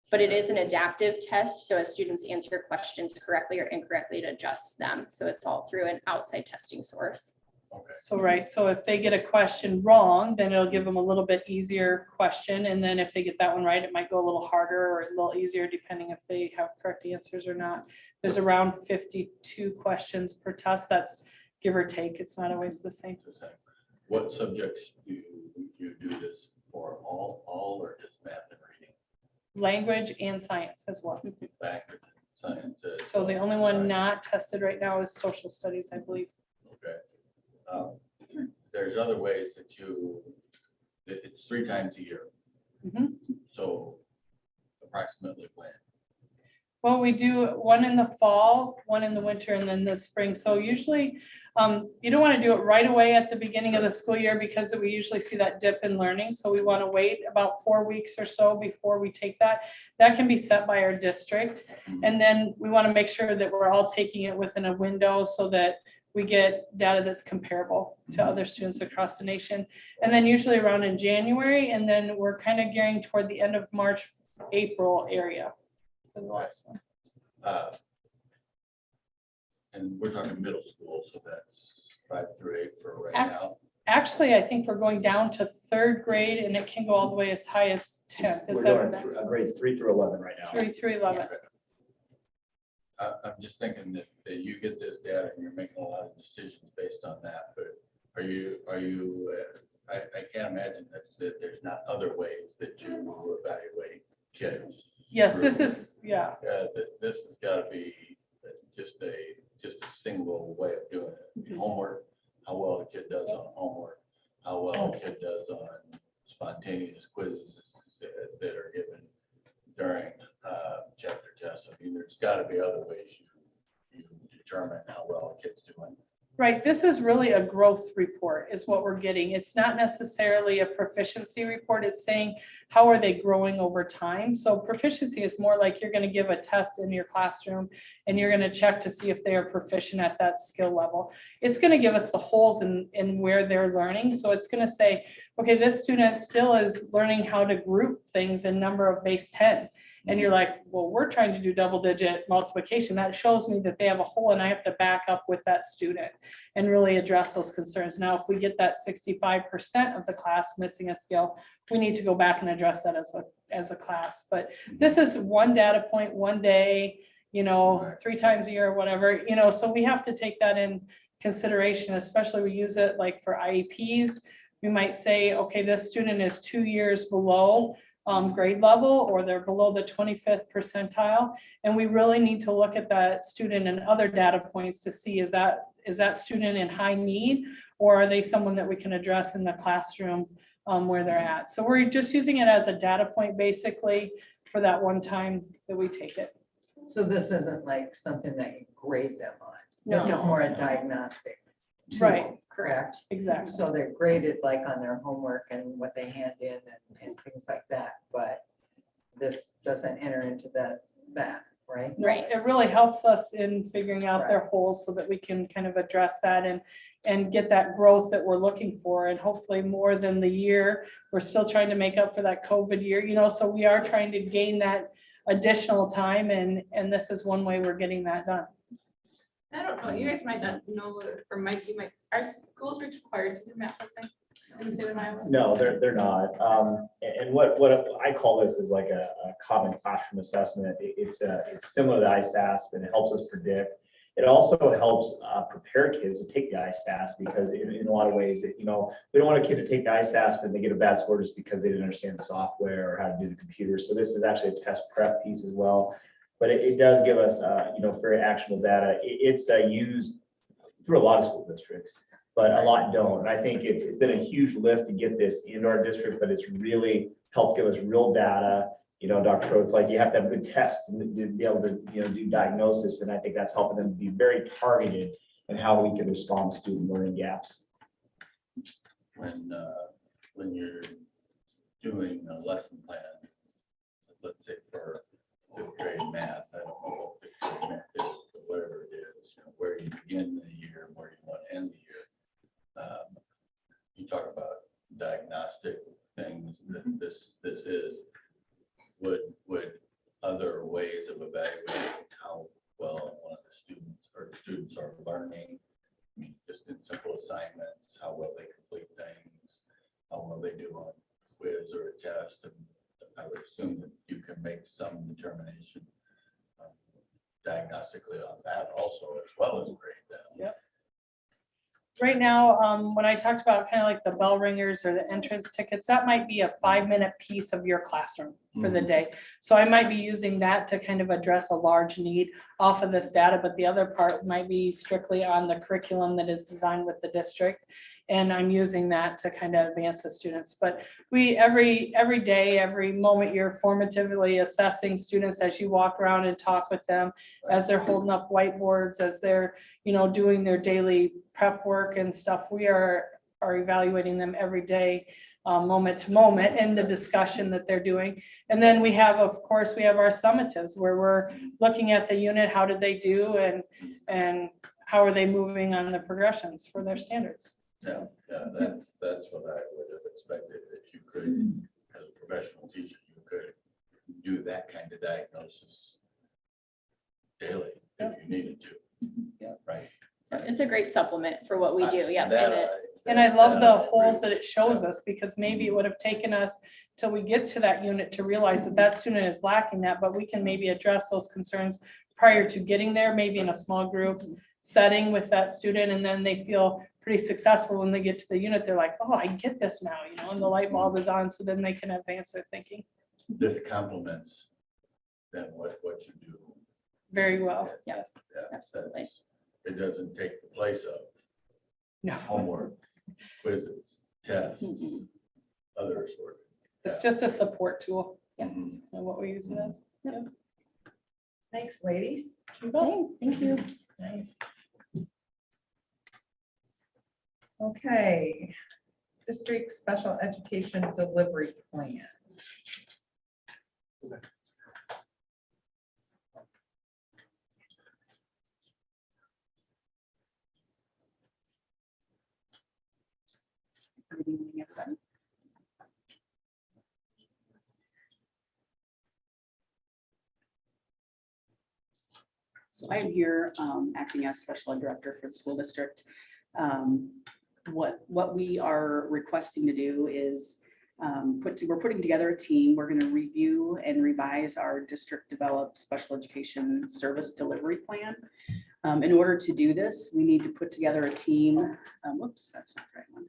but it is an adaptive test. So as students answer questions correctly or incorrectly, it adjusts them. So it's all through an outside testing source. Okay. So, right, so if they get a question wrong, then it'll give them a little bit easier question. And then if they get that one right, it might go a little harder or a little easier depending if they have correct answers or not. There's around 52 questions per test. That's give or take. It's not always the same. What subjects do you do this for? All or just math and reading? Language and science as well. Language, science. So the only one not tested right now is social studies, I believe. Okay. There's other ways that it's 3 times a year. Mhm. So approximately when? Well, we do one in the fall, one in the winter, and then the spring. So usually you don't want to do it right away at the beginning of the school year because we usually see that dip in learning. So we want to wait about 4 weeks or so before we take that. That can be set by our district. And then we want to make sure that we're all taking it within a window so that we get data that's comparable to other students across the nation. And then usually around in January, and then we're kind of gearing toward the end of March, April area for the last one. And we're talking middle school, so that's 5 through 8 for right now. Actually, I think we're going down to 3rd grade and it can go all the way as high as 10th. Is We're that doing grades 3 through 11 right now. 3 through 11? I'm just thinking that you get this data and you're making a lot of decisions based on that, but are you, I can't imagine that there's not other ways that you evaluate kids. Yes, this is, yeah. This has got to be just a single way of doing it. Homework, how well the kid does on homework, how well the kid does on spontaneous quizzes that are given during chapter tests. I mean, there's got to be other ways you determine how well a kid's doing. Right, this is really a growth report is what we're getting. It's not necessarily a proficiency report. It's saying, how are they growing over time? So proficiency is more like you're going to give a test in your classroom and you're going to check to see if they are proficient at that skill level. It's going to give us the holes in where they're learning. So it's going to say, okay, this student still is learning how to group things in number of base 10. And you're like, well, we're trying to do double-digit multiplication. That shows me that they have a hole and I have to back up with that student and really address those concerns. Now, if we get that 65% of the class missing a skill, we need to go back and address that as a class. But this is one data point, one day, 3 times a year or whatever, so we have to take that in consideration, especially we use it like for IEPs. We might say, okay, this student is 2 years below grade level, or they're below the 25th percentile. And we really need to look at that student and other data points to see, is that student in high need, or are they someone that we can address in the classroom where they're at? So we're just using it as a data point basically for that one time that we take it. So this isn't like something that you grade them on. This No. is more a diagnostic tool, Right. correct? Exactly. So they're graded like on their homework and what they hand in and things like that, but this doesn't enter into that, right? Right. It really helps us in figuring out their Right. holes so that we can kind of address that and get that growth that we're looking for, and hopefully more than the year. We're still trying to make up for that COVID year, so we are trying to gain that additional time, and this is one way we're getting that done. I don't know, you guys might not know, or are schools required to do math testing in the state of Iowa? No, they're not. And what I call this is like a common classroom assessment. It's similar to ISASP, and it helps us predict. It also helps prepare kids to take the ISAS because in a lot of ways, we don't want a kid to take the ISAS when they get a bad score just because they didn't understand software or how to do the computer. So this is actually a test prep piece as well. But it does give us, very actionable data. It's used through a lot of school districts, but a lot don't. And I think it's been a huge lift to get this into our district, but it's really helped give us real data. Dr. Schroeder, it's like you have to have good tests to be able to, do diagnosis. And I think that's helping them be very targeted in how we can respond to student learning gaps. When you're doing a lesson plan, let's say for 5th grade math, I don't know what 5th grade math is, but whatever it is, where you begin the year, where you want to end the year. You talk about diagnostic things that this is. Would other ways of evaluating how well one of the students are learning, I mean, just in simple assignments, how well they complete things, how well they do on a quiz or a test, and I would assume that you can make some determination diagnostically on that also, as well as grade them. Yep. Right now, when I talked about kind of like the bell ringers or the entrance tickets, that might be a 5-minute piece of your classroom for the day. So I might be using that to kind of address a large need off of this data, but the other part might be strictly on the curriculum that is designed with the district. And I'm using that to kind of advance the students. But we, every day, every moment, you're formatively assessing students as you walk around and talk with them, as they're holding up whiteboards, as they're, doing their daily prep work and stuff. We are evaluating them every day, moment to moment, in the discussion that they're doing. And then we have, of course, we have our summatives where we're looking at the unit, how did they do, and how are they moving on the progressions for their standards. Yeah, that's what I would have expected, that you could, as a professional teacher, you could do that kind of diagnosis daily if you needed to. Yeah. Right. It's a great supplement for what we do. Yeah. And I love the holes that it shows us, because maybe it would have taken us till we get to that unit to realize that that student is lacking that, but we can maybe address those concerns prior to getting there, maybe in a small group setting with that student, and then they feel pretty successful when they get to the unit. They're like, oh, I get this now, and the light bulb is on, so then they can advance their thinking. This complements then what you do. Very well. Yes, absolutely. It doesn't take the place of No. homework, quizzes, tests, other sort. It's just a support tool. Yeah. That's kind of what we use it as. Yep. Thanks, ladies. Okay, thank you. Nice. Okay, district special education delivery plan. Good evening, everybody. So I am here acting as special ed director for the school district. What we are requesting to do is we're putting together a team. We're going to review and revise our district developed special education service delivery plan. In order to do this, we need to put together a team. Whoops, that's not the right one.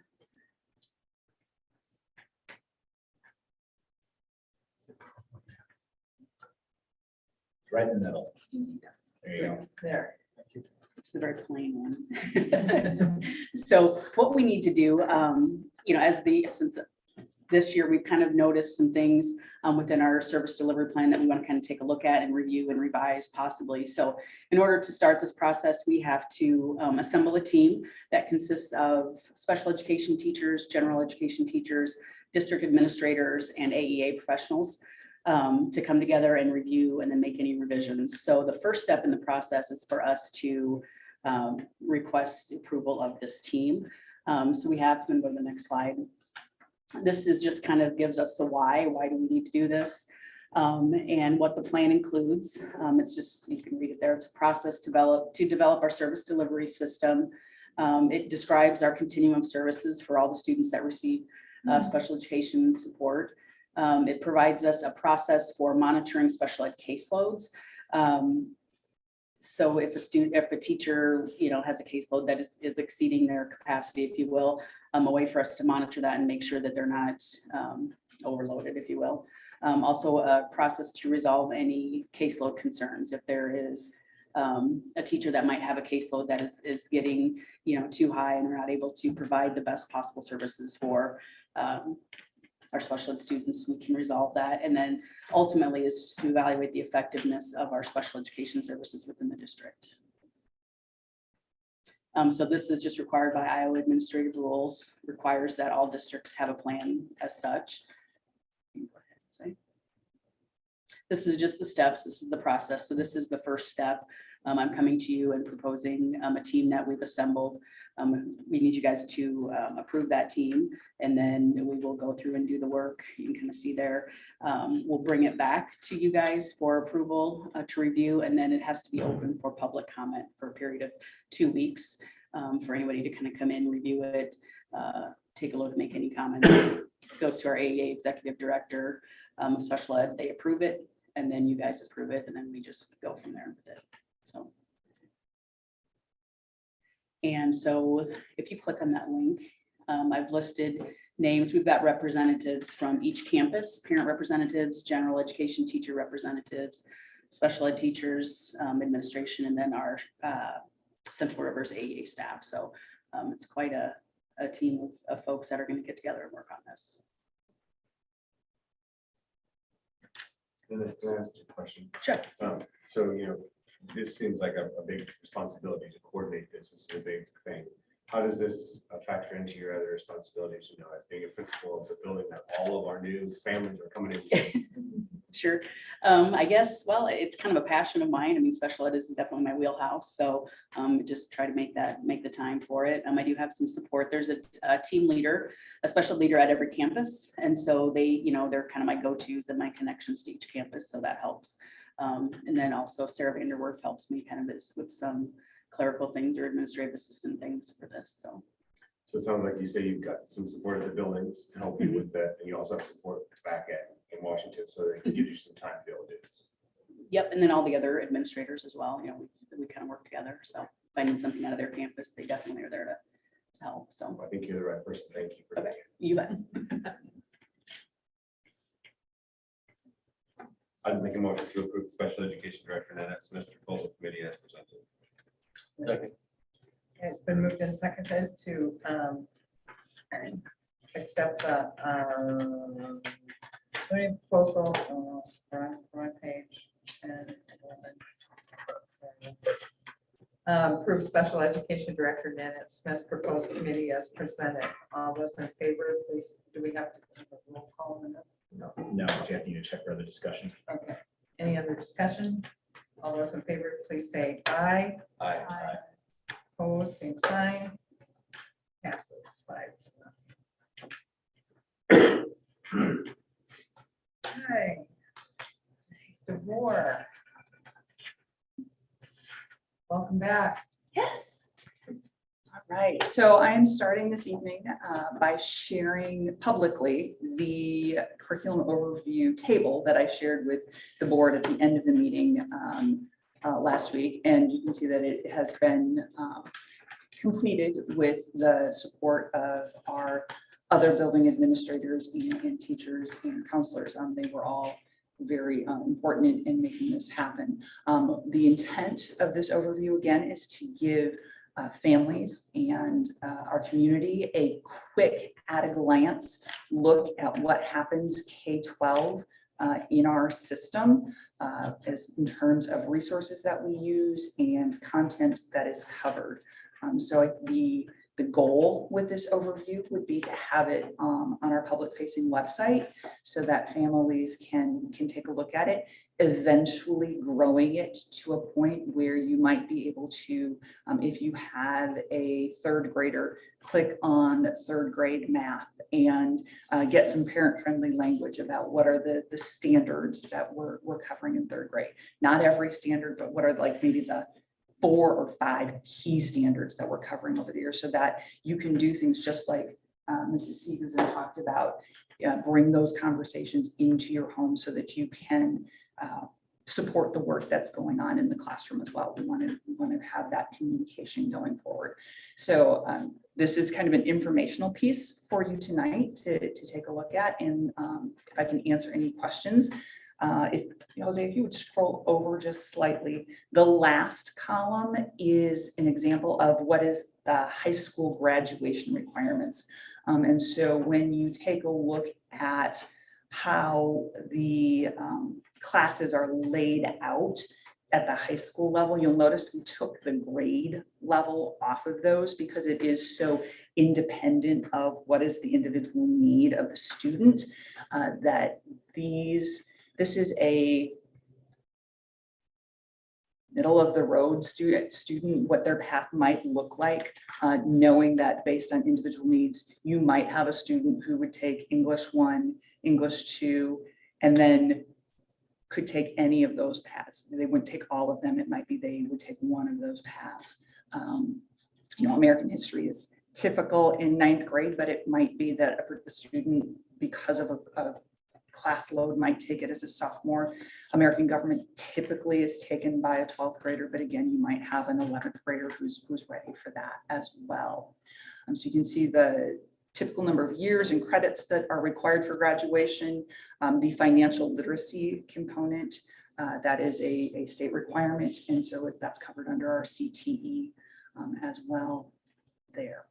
Right in the middle. There you go. There. It's the very plain one. So what we need to do, since this year we've kind of noticed some things within our service delivery plan that we want to kind of take a look at and review and revise possibly. So in order to start this process, we have to assemble a team that consists of special education teachers, general education teachers, district administrators, and AEA professionals to come together and review and then make any revisions. So the first step in the process is for us to request approval of this team. So we have, I'm going to go to the next slide. This is just kind of gives us the why do we need to do this, and what the plan includes. It's just, you can read it there. It's a process to develop our service delivery system. It describes our continuum of services for all the students that receive special education support. It provides us a process for monitoring special ed caseloads. So if a teacher, has a caseload that is exceeding their capacity, if you will, a way for us to monitor that and make sure that they're not overloaded, if you will. Also a process to resolve any caseload concerns. If there is a teacher that might have a caseload that is getting, too high and they're not able to provide the best possible services for our special ed students, we can resolve that. And then ultimately is just to evaluate the effectiveness of our special education services within the district. So this is just required by Iowa administrative rules, requires that all districts have a plan as such. This is just the steps. This is the process. So this is the first step. I'm coming to you and proposing a team that we've assembled. We need you guys to approve that team, and then we will go through and do the work. You can kind of see there. We'll bring it back to you guys for approval to review, and then it has to be open for public comment for a period of 2 weeks for anybody to kind of come in, review it, take a look, make any comments. It goes to our AEA executive director of special ed. They approve it, and then you guys approve it, and then we just go from there with it. So if you click on that link, I've listed names. We've got representatives from each campus, parent representatives, general education teacher representatives, special ed teachers, administration, and then our Central Rivers AEA staff. So it's quite a team of folks that are going to get together and work on this. Can I ask you a question? Sure. So, this seems like a big responsibility to coordinate this. It's a big thing. How does this factor into your other responsibilities, as being a principal of the building that all of our new families are coming in? Sure. I guess, well, it's kind of a passion of mine. I mean, special ed is definitely my wheelhouse. So just try to make the time for it. I do have some support. There's a team leader, a special leader at every campus. And so they, they're kind of my go-tos and my connections to each campus. So that helps. And then also Sarah Vanderwerf helps me kind of with some clerical things or administrative assistant things for this. So it sounds like you say you've got some support at the buildings to help you with that. And you also have support back in Washington, so they can give you some time to be able to do this. Yep, and then all the other administrators as well. We kind of work together. So if I need something out of their campus, they definitely are there to help. So I think you're the right person. Thank you for that. You bet. I'd make a motion to approve the special education director Nanette Smith proposal committee as presented. Second. Okay, it's been moved and seconded to accept the proposal on my page and approve special education director Nanette Smith's proposed committee as presented. All those in favor, please. Do we have to have a roll call in this? No, you have to check for other discussion. Okay. Any other discussion? All those in favor, please say aye. Aye. Opposed, same sign. Passes 5-0. Okay. DeVore. Welcome back. Yes. All right. So I am starting this evening by sharing publicly the curriculum overview table that I shared with the board at the end of the meeting last week. And you can see that it has been completed with the support of our other building administrators and teachers and counselors. They were all very important in making this happen. The intent of this overview, again, is to give families and our community a quick at a glance look at what happens K-12 in our system as in terms of resources that we use and content that is covered. So the goal with this overview would be to have it on our public facing website so that families can take a look at it, eventually growing it to a point where you might be able to, if you have a third grader, click on third grade math and get some parent-friendly language about what are the standards that we're covering in third grade. Not every standard, but what are like maybe the 4 or 5 key standards that we're covering over the year so that you can do things just like Mrs. Seegers talked about, bring those conversations into your home so that you can support the work that's going on in the classroom as well. We want to have that communication going forward. So this is kind of an informational piece for you tonight to take a look at. And if I can answer any questions, if Jose, if you would scroll over just slightly, the last column is an example of what is the high school graduation requirements. And so when you take a look at how the classes are laid out at the high school level, you'll notice we took the grade level off of those because it is so independent of what is the individual need of the student, that this is a middle of the road student, what their path might look like, knowing that based on individual needs, you might have a student who would take English 1, English 2, and then could take any of those paths. They wouldn't take all of them. It might be they would take one of those paths. American history is typical in 9th grade, but it might be that a student, because of a class load, might take it as a sophomore. American government typically is taken by a 12th grader, but again, you might have an 11th grader who's ready for that as well. So you can see the typical number of years and credits that are required for graduation, the financial literacy component, that is a state requirement. And so that's covered under our CTE as well there.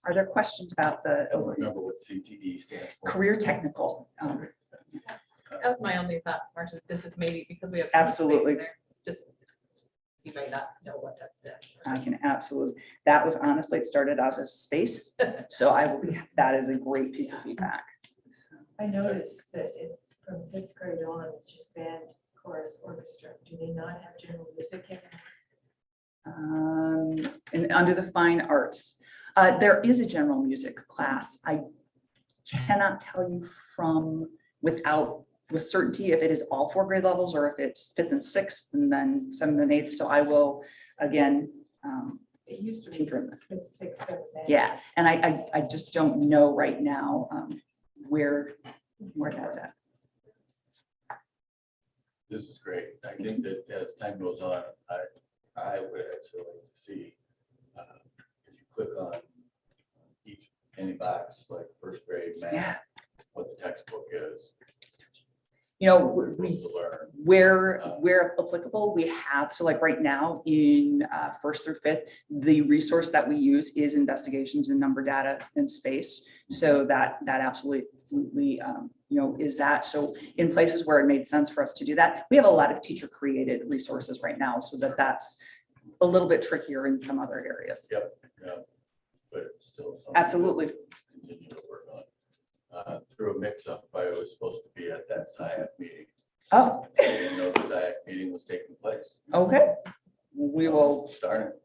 Are there questions about the I don't remember what CTE stands for. career technical? That was my only thought, Marcia. This is maybe because we have. Absolutely. There, just, you might not know what that's. I can absolutely. That was honestly, it started out as space. So I will be, that is a great piece of feedback. I noticed that from 5th grade on, it's just band, chorus, orchestra. Do they not have general music in there? And under the fine arts, there is a general music class. I cannot tell you with certainty if it is all 4 grade levels or if it's 5th and 6th and then 7th and 8th. So I will again. It used to be 5th, 6th, 7th. Yeah, and I just don't know right now where that's at. This is great. I think that as time goes on, I would actually like to see if you click on any box, like 1st grade math, what the textbook is. Where applicable, we have, so like right now in 1st through 5th, the resource that we use is investigations in number data and space. So that absolutely, is that. So in places where it made sense for us to do that, we have a lot of teacher created resources right now, so that's a little bit trickier in some other areas. Yep, yeah, but still. Absolutely. Continue to work on. Through a mix-up, I was supposed to be at that SIAC meeting. Oh. I didn't know the SIAC meeting was taking place. Okay. We will start.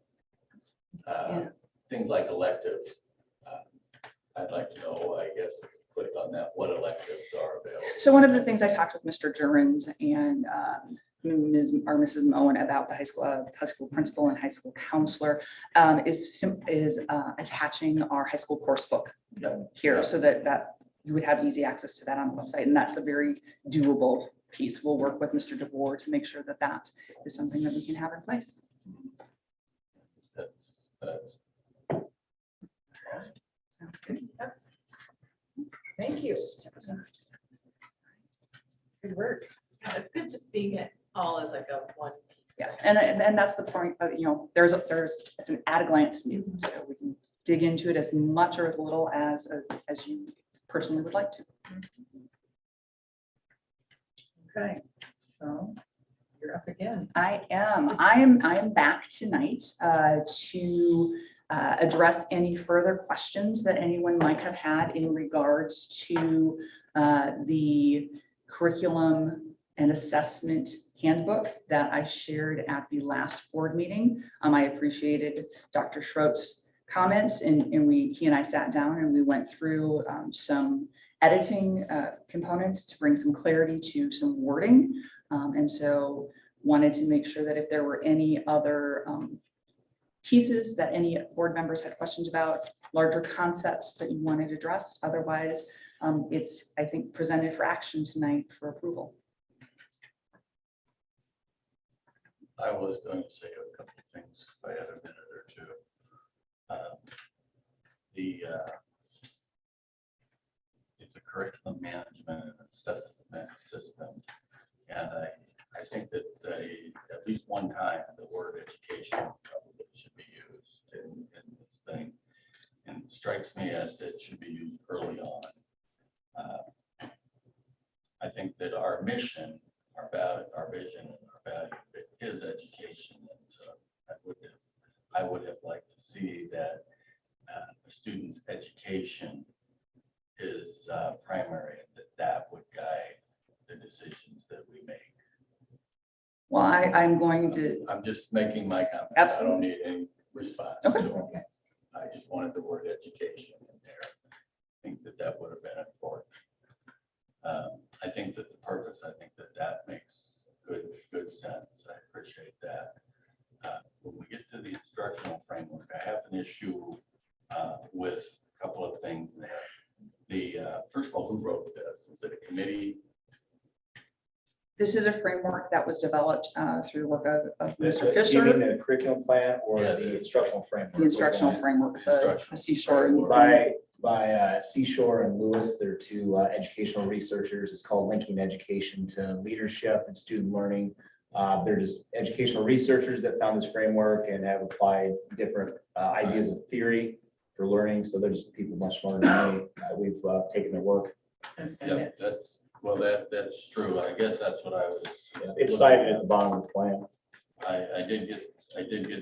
Things like electives. I'd like to know, I guess, click on that, what electives are available. So one of the things I talked with Mr. Jurens and Mrs. Moen about the high school principal and high school counselor is attaching our high school course book here so that you would have easy access to that on the website. And that's a very doable piece. We'll work with Mr. DeVore to make sure that that is something that we can have in place. Sounds good. Thank you. Good work. It's good just seeing it all as like a one piece. Yeah, and that's the point of, it's an at a glance view, so we can dig into it as much or as little as you personally would like to. Okay, so you're up again. I am back tonight to address any further questions that anyone might have had in regards to the curriculum and assessment handbook that I shared at the last board meeting. I appreciated Dr. Schroep's comments and he and I sat down and we went through some editing components to bring some clarity to some wording. And so wanted to make sure that if there were any other pieces that any board members had questions about, larger concepts that you wanted addressed. Otherwise, it's, I think, presented for action tonight for approval. I was going to say a couple of things if I had a minute or two. It's a curriculum management and assessment system. And I think that at least one time, the word education probably should be used in this thing. And it strikes me as it should be used early on. I think that our mission, our vision, and our value is education. And I would have liked to see that a student's education is primary, and that would guide the decisions that we make. Well, I'm going to, I'm just making my comment. Absolutely. I don't need any response. Okay. to it. I just wanted the word education in there. I think that would have been important. I think that the purpose, that makes good sense. I appreciate that. When we get to the instructional framework, I have an issue with a couple of things there. First of all, who wrote this? Is it a committee? this is a framework that was developed through the work of Mr. Do you Fisher. mean the curriculum plan or Yeah, the instructional framework? The instructional framework, the Seashore. and- By Seashore and Lewis, they're two educational researchers. It's called Linking Education to Leadership and Student Learning. They're just educational researchers that found this framework and have applied different ideas of theory for learning. So they're just people much smarter than me. We've taken their work. Yeah, that's true. I guess that's what I was. It's cited at the bottom of the plan. I did get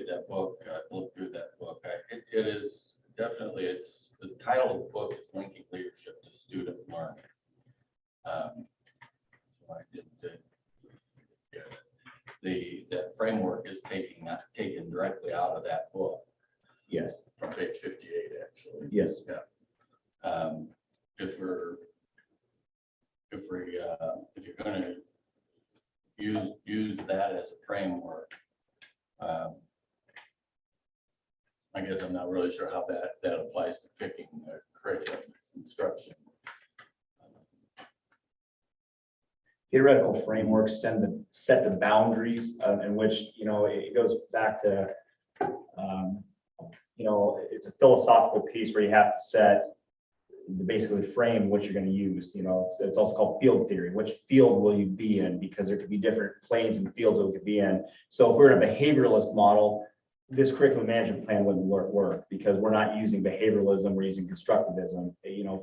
that book. I looked through that book. It is definitely, it's the title of the book is Linking Leadership to Student Learning. So I did get it. That framework is taken directly out of that book. Yes. From page 58, actually. Yes. Yeah. If you're going to use that as a framework, I guess I'm not really sure how that applies to picking the curriculum, it's instruction. Theoretical frameworks set the boundaries in which, it goes back to, it's a philosophical piece where you have to set, basically frame what you're going to use. It's also called field theory. Which field will you be in? Because there could be different planes and fields that we could be in. So if we're in a behavioralist model, this curriculum management plan wouldn't work because we're not using behavioralism, we're using constructivism,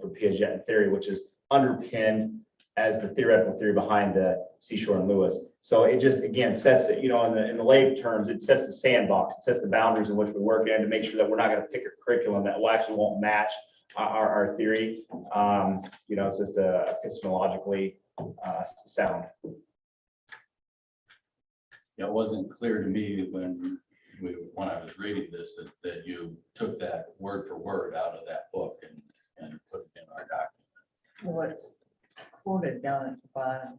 for Piaget and theory, which is underpinned as the theoretical theory behind the Seashore and Lewis. So it just, again, sets it, in the lay terms, it sets the sandbox, it sets the boundaries in which we work in to make sure that we're not going to pick a curriculum that actually won't match our theory. It's just epistemologically sound. It wasn't clear to me when I was reading this that you took that word for word out of that book and put it in our document. Well, it's quoted down at the bottom.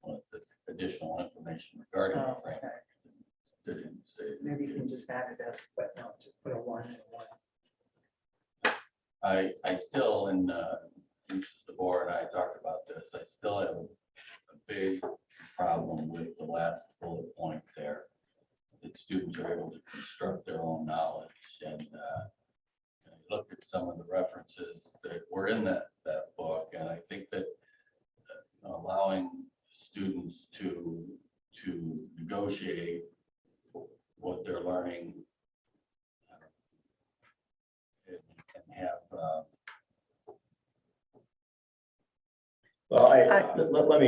Well, it's additional information regarding the Oh, framework. okay. Didn't say. Maybe you can just add it as, but no, just put a 1 and a 1. I still, and the board and I talked about this, I still have a big problem with the last bullet point there. That students are able to construct their own knowledge, and I looked at some of the references that were in that book, and I think that allowing students to negotiate what they're learning and have Well, let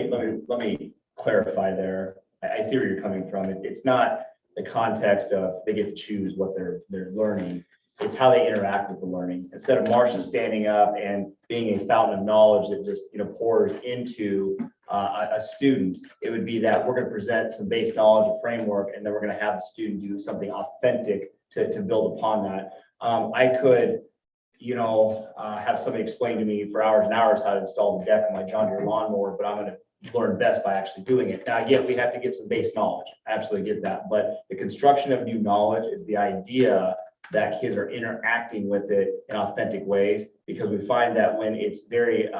me clarify there. I see where you're coming from. It's not the context of they get to choose what they're learning. It's how they interact with the learning. Instead of Marsha standing up and being a fountain of knowledge that just pours into a student, it would be that we're going to present some base knowledge, a framework, and then we're going to have the student do something authentic to build upon that. I could, have somebody explain to me for hours and hours how to install the deck on my John Deere lawnmower, but I'm going to learn best by actually doing it. Now, again, we have to get some base knowledge. I absolutely get that. But the construction of new knowledge is the idea that kids are interacting with it in authentic ways, because we find that when it's very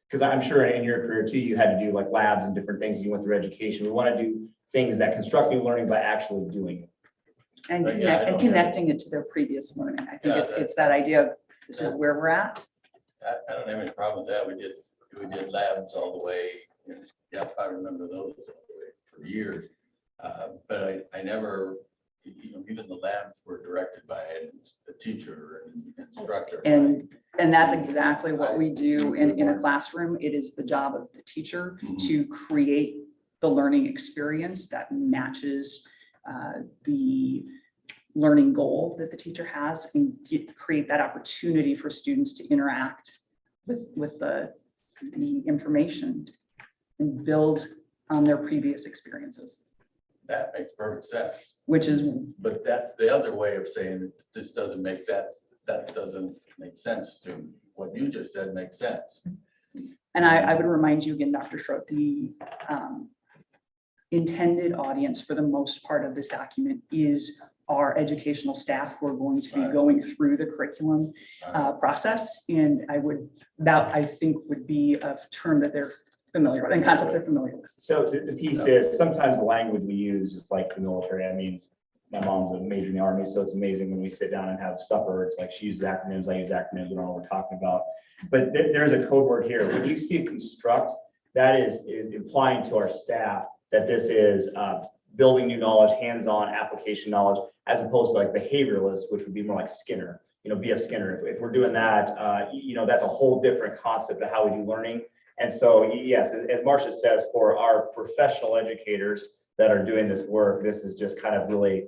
because I'm sure in your career too, you had to do like labs and different things. You went through education. We want to do things that construct new learning by actually doing it. And But yeah, I don't connecting it to their preous learning. I think Yeah, it's that idea of this is where we're at. I don't have any problem with that. We did labs all the way. Yeah, I remember those all the way for years. But I never, even the labs were directed by a teacher and instructor. And that's exactly what we do in a classroom. It is the job of the teacher to create the learning experience that matches the learning goal that the teacher has and create that opportunity for students to interact with the information and build on their previous experiences. That makes perfect sense. Which is, But that, the other way of saying that this doesn't make that doesn't make sense to me. What you just said makes sense. and I would remind you again, Dr. Schrodt, the intended audience for the most part of this document is our educational staff who are going to be going through the curriculum process. And that I think would be a term that they're familiar with and concept they're familiar with. So the piece is sometimes the language we use is like the military. I mean, my mom's a major in the Army, so it's amazing when we sit down and have supper. It's like she uses acronyms, I use acronyms, we don't know what we're talking about. But there's a code word here. When you see construct, that is implying to our staff that this is building new knowledge, hands-on application knowledge, as opposed to like behavioralist, which would be more like Skinner, B.F. Skinner. If we're doing that, that's a whole different concept of how we do learning. And so, yes, as Marcia says, for our professional educators that are doing this work, this is just kind of really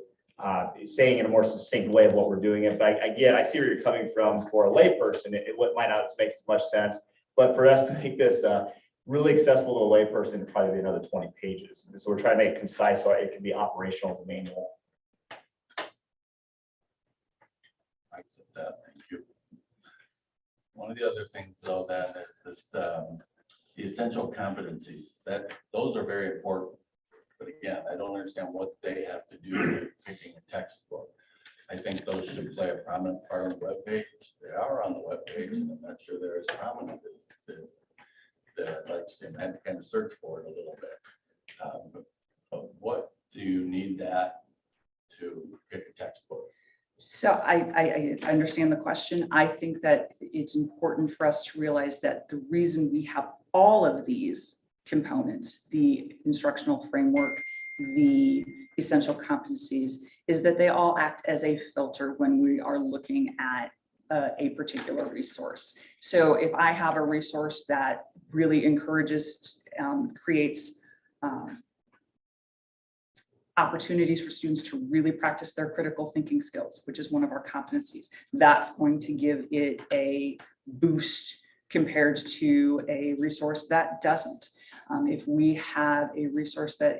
saying in a more succinct way of what we're doing it. But again, I see where you're coming from. For a layperson, it might not make as much sense, but for us to make this really accessible to a layperson, it'd probably be another 20 pages. And so we're trying to make it concise so it can be operational as a manual. I accept that, thank you. One of the other things though, then is this, the essential competencies, those are very important. But again, I don't understand what they have to do with picking a textbook. I think those should play a prominent part on the webpage. They are on the webpage, and I'm not sure they're as prominent as that I'd like to see them. I had to kind of search for it a little bit. But what do you need that to pick a textbook? So I understand the question. I think that it's important for us to realize that the reason we have all of these components, the instructional framework, the essential competencies, is that they all act as a filter when we are looking at a particular resource. So if I have a resource that really encourages, creates opportunities for students to really practice their critical thinking skills, which is one of our competencies, that's going to give it a boost compared to a resource that doesn't. If we have a resource that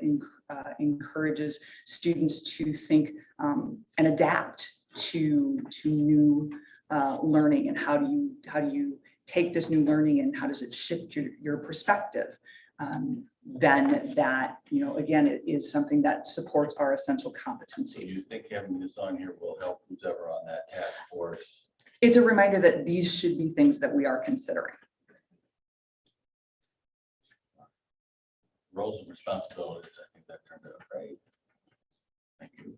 encourages students to think and adapt to new learning, and how do you take this new learning and how does it shift your perspective, then that, again, it is something that supports our essential competencies. Do you think having this on here will help who's ever on that task force? It's a reminder that these should be things that we are considering. Roles and responsibilities, I think that turned out right. Thank you.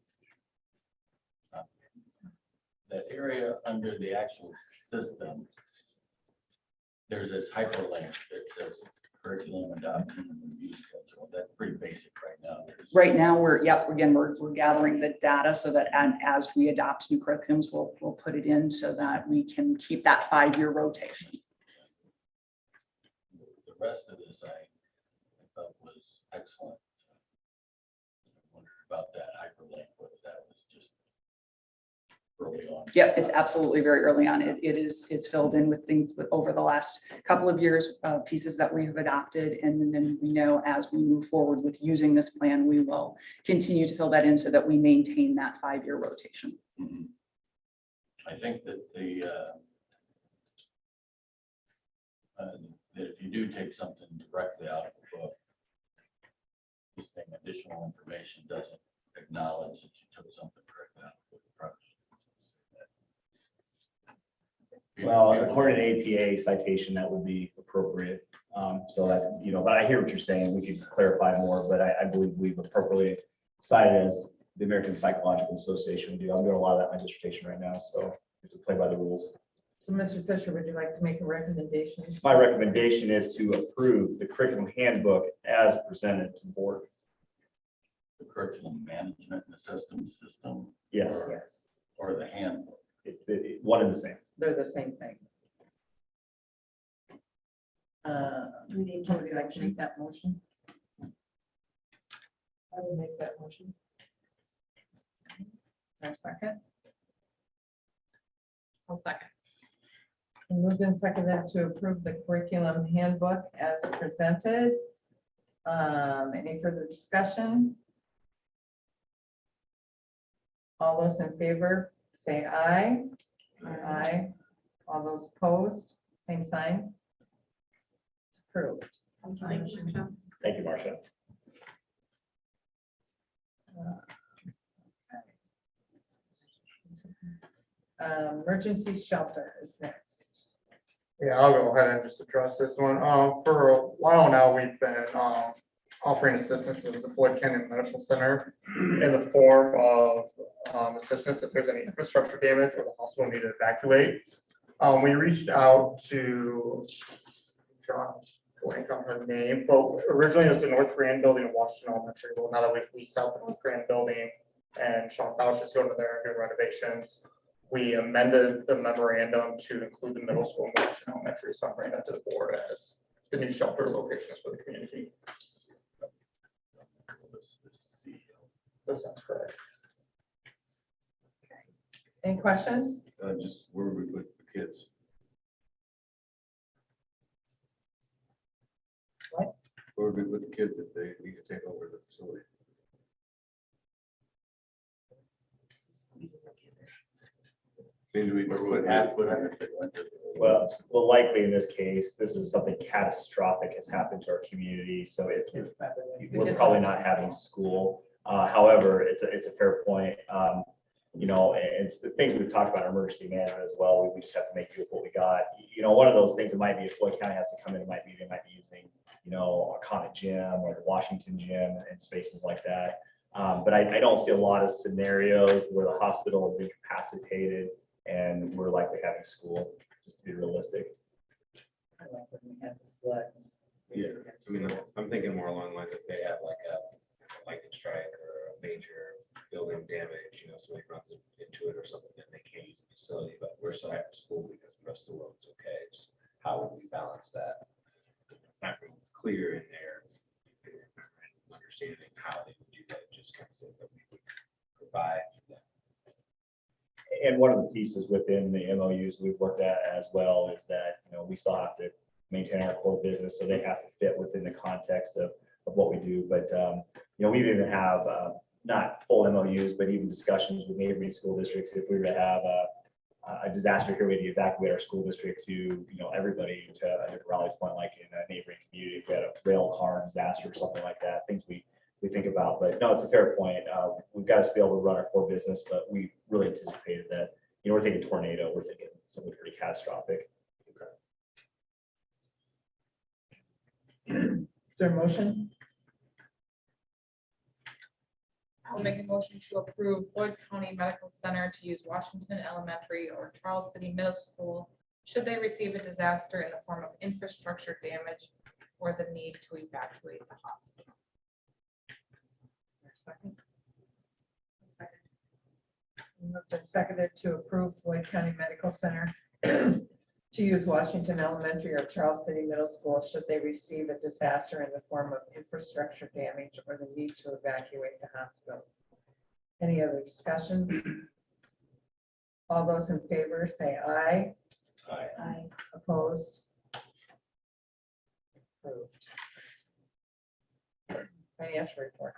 That area under the actual system, there's this hyperlink that says curriculum adoption and review schedule. That's pretty basic right now. Right now, we're gathering the data so that as we adopt new curriculums, we'll put it in so that we can keep that 5-year rotation. The rest of this I thought was excellent. I wondered about that hyperlink, whether that was just early on. Yep, it's absolutely very early on. It's filled in with things over the last couple of years, pieces that we have adopted. And then we know as we move forward with using this plan, we will continue to fill that in so that we maintain that 5-year rotation. Mm-hmm. I think that that if you do take something directly out of the book, this thing, additional information doesn't acknowledge that you took something directly out of the book. Well, according to APA citation, that would be appropriate. So that, but I hear what you're saying. We could clarify more, but I believe we've appropriately cited as the American Psychological Association would do. I'm doing a lot of that in my dissertation right now, so we have to play by the rules. So Mr. Fisher, would you like to make a recommendation? My recommendation is to approve the curriculum handbook as presented to the board. The curriculum management and assessment system. Yes. Yes, Or the handbook. One and the same. they're the same thing. Somebody like to make that motion? I will make that motion. Is there a second? I'll second. Moved and seconded to approve the curriculum handbook as presented. Any further discussion? All those in favor, say aye. Aye. All those opposed, same sign. It's approved. Thank you, Marcia. Emergency shelter is next. Yeah, I'll go ahead and just address this one. For a while now, we've been offering assistance to the Floyd County Medical Center in the form of assistance if there's any infrastructure damage or the hospital needed to evacuate. We reached out to John, blank on her name, but originally it was the North Grand building in Washington Elementary. Well, now that we've leased out the North Grand building and Sean Fauch is going to there and doing renovations, we amended the memorandum to include the middle school in Washington Elementary. So I'm bringing that to the board as the new shelter locations for the community. That sounds correct. Any questions? Just where we put the kids. What? Where would we put the kids if they need to take over the facility? Well, likely in this case, this is something catastrophic has happened to our community, so we're probably not having school. However, it's a fair point. It's the things we've talked about in emergency management as well. We just have to make do with what we got. One of those things that might be if Floyd County has to come in, they might be using, a Comet gym or the Washington gym and spaces like that. But I don't see a lot of scenarios where the hospital is incapacitated and we're likely having school, just to be realistic. I like when we have the flood. Yeah, I mean, I'm thinking more along the lines if they have like a lightning strike or a major building damage, somebody runs into it or something, then they can't use the facility, but we're still having school because the rest of the world is okay. Just how would we balance that? It's not really clear in there. Understanding how they would do that, it just kind of says that we would provide for them. And one of the pieces within the MOUs we've worked at as well is that, we still have to maintain our core business, so they have to fit within the context of what we do. But, we even have not full MOUs, but even discussions with neighboring school districts. If we were to have a disaster here, we had to evacuate our school district to, everybody to Raleigh's Point, like in a neighboring community, if we had a rail car disaster or something like that, things we think about. But no, it's a fair point. We've got to be able to run our core business, but we really anticipated that, we're thinking tornado, we're thinking something pretty catastrophic. Is there a motion? I'll make a motion to approve Floyd County Medical Center to use Washington Elementary or Charles City Middle School should they receive a disaster in the form of infrastructure damage or the need to evacuate the hospital. Second. Moved and seconded to approve Floyd County Medical Center to use Washington Elementary or Charles City Middle School should they receive a disaster in the form of infrastructure damage or the need to evacuate the hospital. Any other discussion? All those in favor say aye. Aye. Aye. Opposed? Approved. Financial report.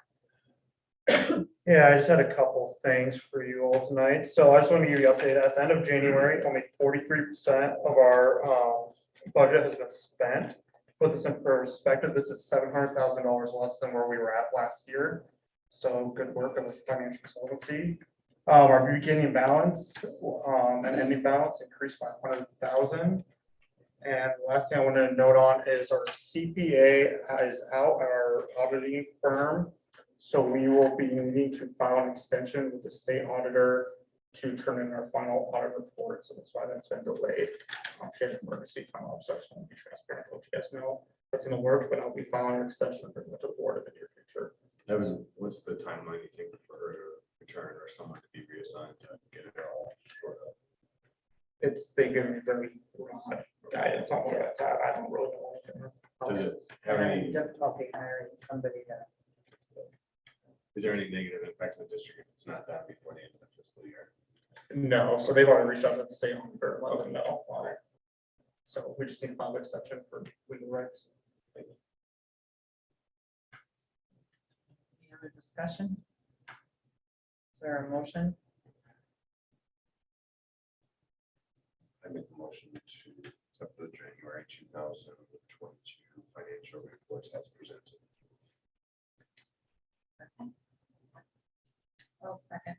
Yeah, I just had a couple things for you all tonight. So I just want to give you an update. At the end of January, only 43% of our budget has been spent. Put this in perspective, this is $700,000 less than where we were at last year. So good work on the financial solvency. Our beginning balance, and ending balance increased by 100,000. And last thing I wanted to note on is our CPA is out at our auditing firm. So we will be needing to file an extension with the state auditor to turn in our final audit report. So that's why that's been delayed. She had an emergency time off, so I just want to be transparent, let you guys know that's gonna work, but I'll be filing an extension and bringing it to the board in the near future. What's the timeline you think for her to return or someone to be reassigned to get it all sorted out? They give me very broad guidance on where that's at. I don't really know. Does it have any, Difficulty hiring somebody to. is there any negative impact on the district if it's not done before the end of the fiscal year? No, so they've already reached out to the state auditor, let them know. So we just need to file an exception for legal rights. Any other discussion? Is there a motion? I make a motion to accept the January 2022 financial reports as presented. I'll second.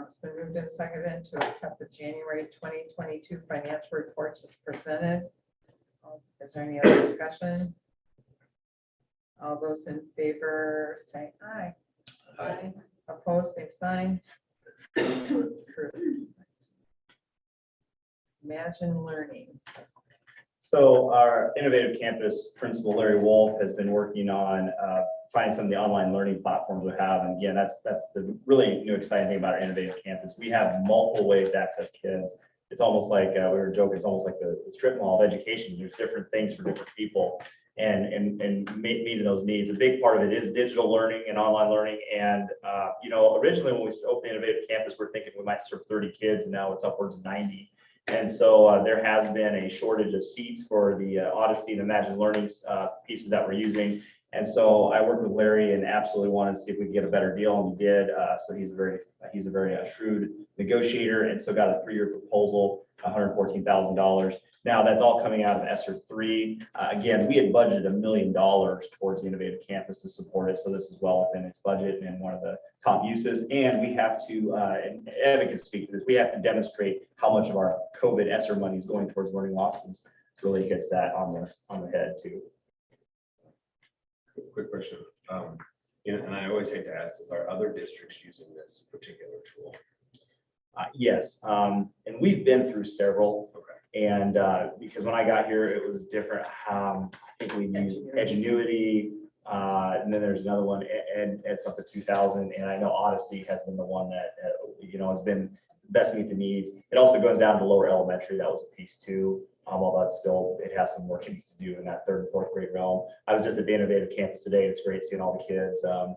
It's been moved and seconded to accept the January 2022 financial reports as presented. Is there any other discussion? All those in favor say aye. Aye. Opposed, same sign. Approved. Imagine learning. So our innovative campus principal, Larry Wolf, has been working on finding some of the online learning platforms we have. And again, that's the really new exciting thing about our innovative campus. We have multiple ways to access kids. It's almost like we were joking, it's almost like the strip mall of education. There's different things for different people and meeting those needs. A big part of it is digital learning and online learning. And originally when we opened Innovative Campus, we're thinking we might serve 30 kids, and now it's upwards of 90. And so there has been a shortage of seats for the Odyssey and Imagine Learning pieces that we're using. And so I worked with Larry and absolutely wanted to see if we could get a better deal, and we did. So he's a very shrewd negotiator, and so got a 3-year proposal, $114,000. Now that's all coming out of ESSER 3. Again, we had budgeted $1 million towards the Innovative Campus to support it, so this is well within its budget and one of the top uses. And we have to, and Evan can speak to this, we have to demonstrate how much of our COVID ESSER money is going towards learning losses. Really hits that on the head too. Quick question. And I always hate to ask this, are other districts using this particular tool? Yes, and we've been through several. Okay. And because when I got here, it was different. I think we used Edgenuity, and then there's another one, Ed something 2000. And I know Odyssey has been the one that has been best meet the needs. It also goes down to lower elementary. That was a piece too. Although that's still, it has some work it needs to do in that 3rd and 4th grade realm. I was just at the Innovative Campus today. It's great seeing all the kids, that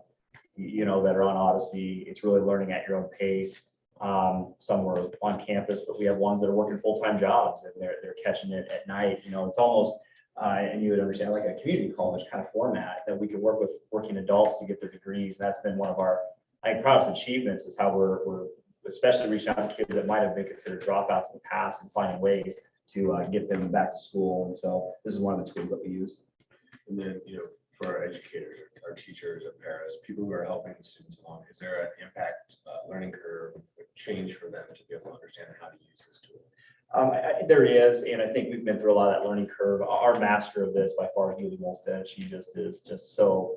are on Odyssey. It's really learning at your own pace. Some were on campus, but we have ones that are working full-time jobs and they're catching it at night. It's almost, and you would understand, like a community college kind of format that we can work with working adults to get their degrees. That's been one of our, I think, proudest achievements is how we're especially reaching out to kids that might have been considered dropouts in the past and finding ways to get them back to school. And so this is one of the tools that we use. And then, for our educators, our teachers, our parents, people who are helping the students along, is there an impact learning curve change for them to be able to understand how to use this tool? There is, and I think we've been through a lot of that learning curve. Our master of this by far is Julie Molstead. She just is so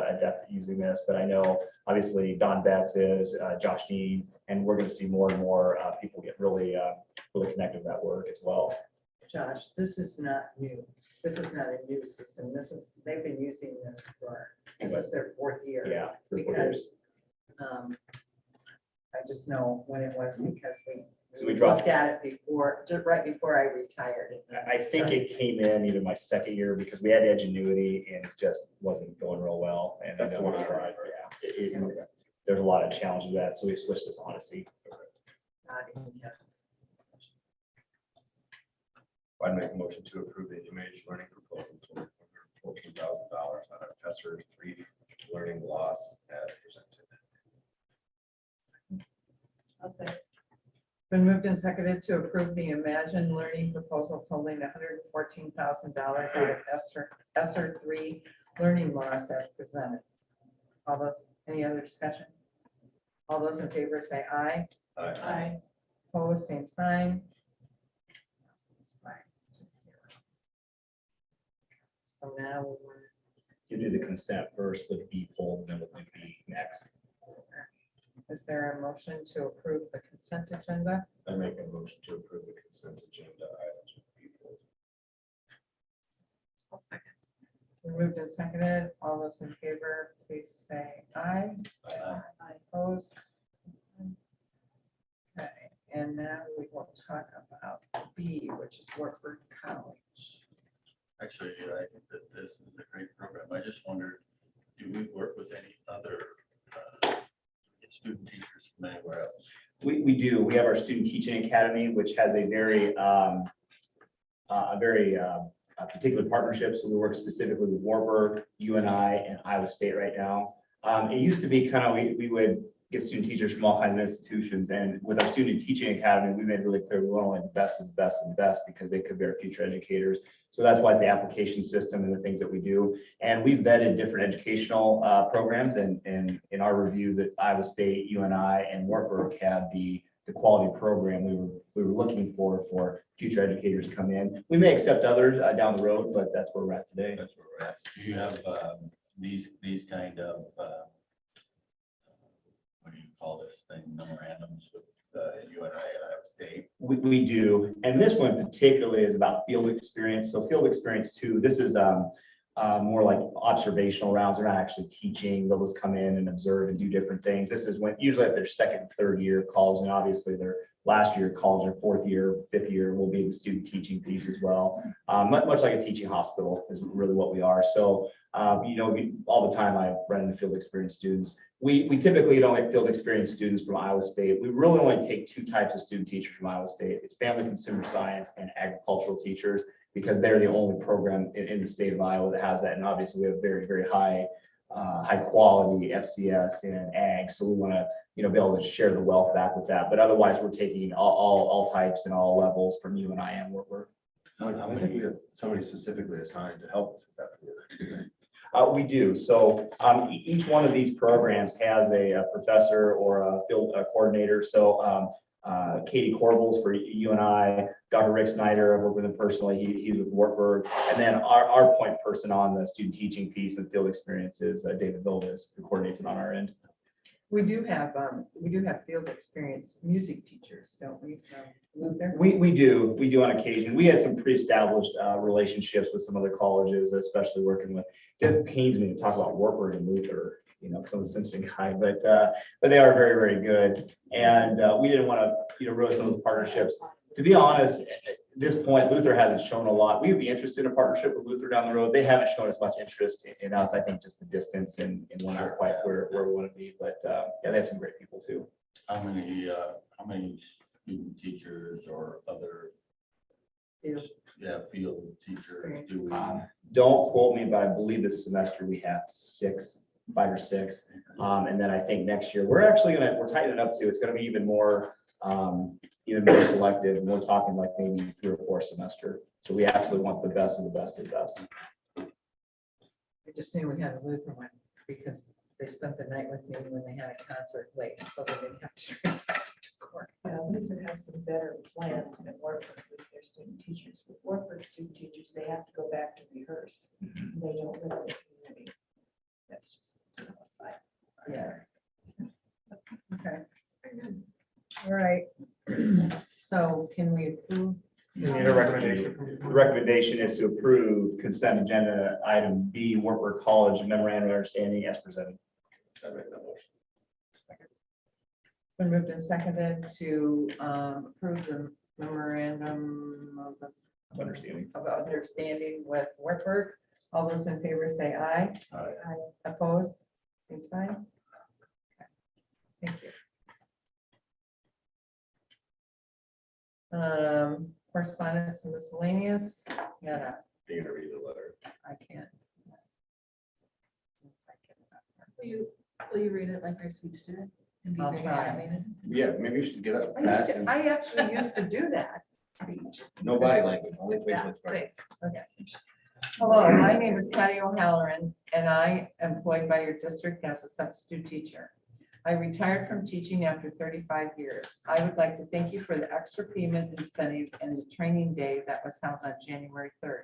adept at using this. But I know obviously Don Betts is, Josh Dean, and we're going to see more and more people get really connected with that work as well. Josh, this is not new. This is not a new system. They've been using this this is their 4th year. Yeah. Because I just know when it was because So we we dropped looked at it before, just right before I retired. I think it came in either my 2nd year because we had Edgenuity and it just wasn't going real well. And That's the one I remember. There's a lot of challenges with that. So we switched this to Odyssey. Not even yet. I'd make a motion to approve the image learning proposal for $14,000 out of ESSER 3 learning loss as presented. I'll say. Been moved and seconded to approve the Imagine Learning proposal totaling $114,000 out of ESSER 3 learning loss as presented. All those, any other discussion? All those in favor say aye. Aye. Opposed, same sign. So now we're. You do the consent first with B pulled, then we'll do B next. Is there a motion to approve the consent agenda? I make a motion to approve the consent agenda items with people. I'll second. Moved and seconded. All those in favor, please say aye. Aye. Opposed. Okay, and now we will talk about B, which is Wartburg College. Actually, I think that this is a great program. I just wondered, do we work with any other student teachers from anywhere else? We do. We have our Student Teaching Academy, which has a very particular partnership. So we work specifically with Wartburg, UNI, and Iowa State right now. It used to be kind of, we would get student teachers from all kinds of institutions. And with our Student Teaching Academy, we made it really clear we want only the best of the best of the best because they could be our future educators. So that's why the application system and the things that we do. And we've vetted different educational programs, and in our review that Iowa State, UNI, and Wartburg had the quality program we were looking for future educators to come in. We may accept others down the road, but that's where we're at today. That's where we're at. Do you have these kind of what do you call this thing, memorandums with UNI and Iowa State? We do, and this one particularly is about field experience. So field experience too, this is more like observational rounds. They're not actually teaching. They'll just come in and observe and do different things. This is when usually at their second, third year calls, and obviously their last year calls, their fourth year, fifth year will be the student teaching piece as well. Much like a teaching hospital is really what we are. So all the time I run into field experience students. We typically don't get field experience students from Iowa State. We really only take two types of student teachers from Iowa State. It's family consumer science and agricultural teachers, because they're the only program in the state of Iowa that has that. And obviously we have very, very high quality FCS and ag. So we want to, be able to share the wealth back with that. But otherwise we're taking all types and all levels from UNI and Wartburg. Somebody specifically assigned to help us with that. We do. So each one of these programs has a professor or a field coordinator. So Katie Corbels for UNI, Dr. Rick Snyder, I work with him personally. He's with Wartburg. And then our point person on the student teaching piece and field experience is David Vildes, who coordinates it on our end. We do have field experience music teachers, don't we? Luther? We do on occasion. We had some pre-established relationships with some other colleges, especially working with, it just pains me to talk about Wartburg and Luther, because I'm a Simpson guy, but they are very, very good. And we didn't want to, ruin some of the partnerships. To be honest, at this point, Luther hasn't shown a lot. We would be interested in a partnership with Luther down the road. They haven't shown as much interest in us. I think just the distance and we're not quite where we want to be, but yeah, they have some great people too. How many student teachers or other field teachers do we? Don't quote me, but I believe this semester we have 5 or 6. And then I think next year we're tightening it up too. It's going to be even more selective. And we're talking like maybe 3 or 4 semester. So we absolutely want the best of the best of the best. I just knew we had a Luther one because they spent the night with me when they had a concert late, so they didn't have to bring back to court. Yeah, Luther has some better plans than Wartburg with their student teachers. With Wartburg student teachers, they have to go back to rehearse. They don't live in the community. That's just a side. Yeah. Okay. All right. So can we approve? You need a recommendation. The recommendation is to approve consent agenda item B, Wartburg College memorandum of understanding as presented. I make that motion. Been moved and seconded to approve the memorandum of understanding with Wartburg. All those in favor say aye. Aye. Opposed? Same sign. Okay. Thank you. Correspondence and miscellaneous. Yeah, You're gonna read the letter. I can't. Will you read it like our speech did? And be I'll very try. animated? Yeah, maybe you should get up. I actually used to do that. No body language, only Yeah, facial great. expression. Okay. Hello, my name is Patty O'Halloran, and I am employed by your district as a substitute teacher. I retired from teaching after 35 years. I would like to thank you for the extra payment incentive and the training day that was held on January 3rd.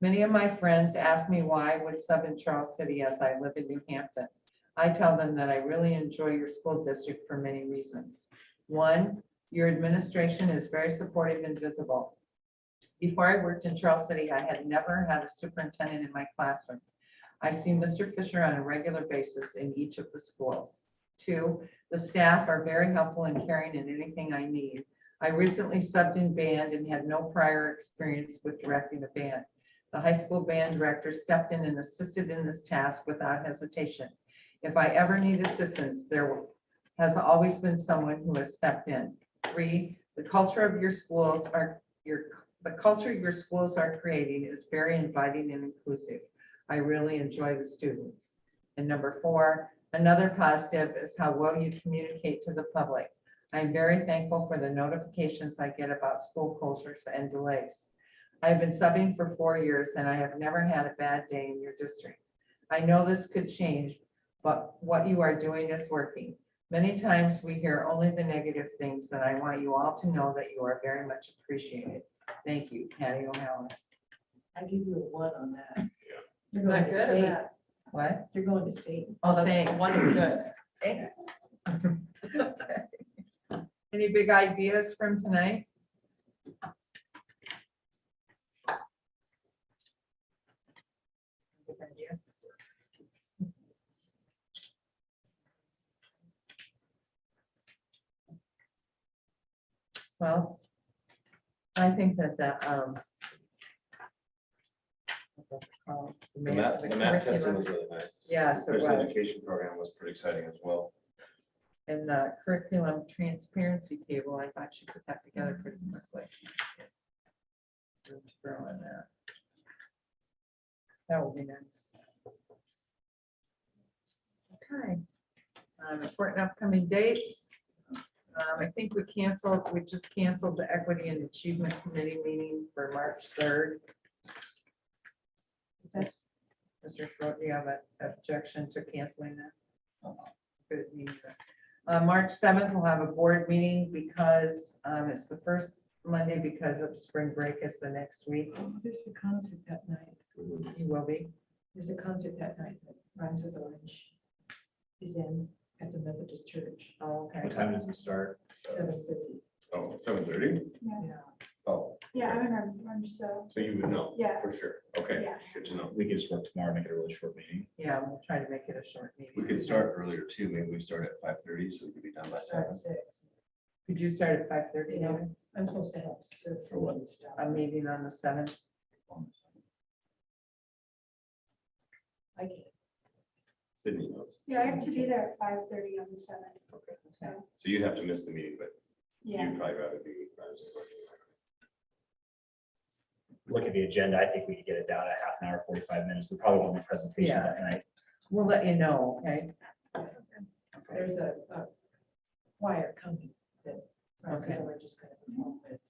Many of my friends ask me why I would sub in Charles City as I live in New Hampton. I tell them that I really enjoy your school district for many reasons. One, your administration is very supportive and visible. Before I worked in Charles City, I had never had a superintendent in my classroom. I see Mr. Fisher on a regular basis in each of the schools. Two, the staff are very helpful in caring in anything I need. I recently subbed in band and had no prior experience with directing a band. The high school band director stepped in and assisted in this task without hesitation. If I ever need assistance, there has always been someone who has stepped in. Three, the culture of your schools are creating is very inviting and inclusive. I really enjoy the students. And number four, another positive is how well you communicate to the public. I'm very thankful for the notifications I get about school closures and delays. I've been subbing for 4 years and I have never had a bad day in your district. I know this could change, but what you are doing is working. Many times we hear only the negative things, and I want you all to know that you are very much appreciated. Thank you, Patty O'Halloran. I give you a 1 on that. You're Is that going to good or state. bad? What? You're going to state. Oh, thanks. One is good. Okay. Any big ideas from tonight? Good idea. Well, I think that The math testing was really nice. Yes, it Special was. education program was pretty exciting as well. And the curriculum transparency table, I thought she put that together pretty quickly. Throw in there. That would be nice. Okay. Important upcoming dates. I think we just canceled the Equity and Achievement Committee meeting for March 3rd. Mr. Schroeder, do you have an objection to canceling that? Good, me neither. March 7th, we'll have a board meeting because it's the first Monday because of spring break is the next week. Oh, there's a concert that night. You will be. There's a concert that night that Rhymes with Orange is in at the Methodist Church, Oh, okay. What time does it start? 7:30. Oh, 7:30? Yeah. Oh, Yeah, I'm in Orange, so. so you would know? Yeah. For sure. Okay, Yeah. good to know. We could just work tomorrow, make it a really short meeting. Yeah, we'll try to make it a short meeting. We could start earlier too. Maybe we start at 5:30 so we could be done by Start 7. at 6. Could you start at 5:30? Yeah. David? I'm supposed to have surf for one stuff. A meeting on the 7th. I can't. Sydney knows. Yeah, I have to be there at 5:30 on the 7th. Okay. So you'd have to miss the meeting, but Yeah. you'd probably rather be. Look at the agenda. I think we could get it down to half an hour, 45 minutes. We probably won't do presentations Yeah. that night. We'll let you know, okay? There's a choir coming that Rhymes with Okay. Orange is going to perform with.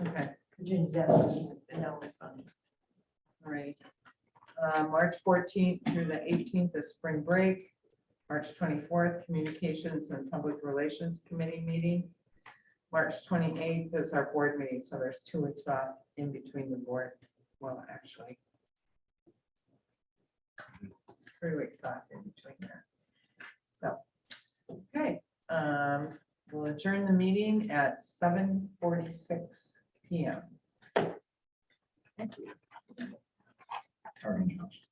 Okay, Virginia's asking me, and now I'm funny. all right. March 14th through the 18th is spring break. March 24th, Communications and Public Relations Committee meeting. March 28th is our board meeting, so there's 2 weeks off in between the board. Well, actually, 3 weeks off in between there. So, okay, we'll adjourn the meeting at 7:46 PM. Thank you. Orange.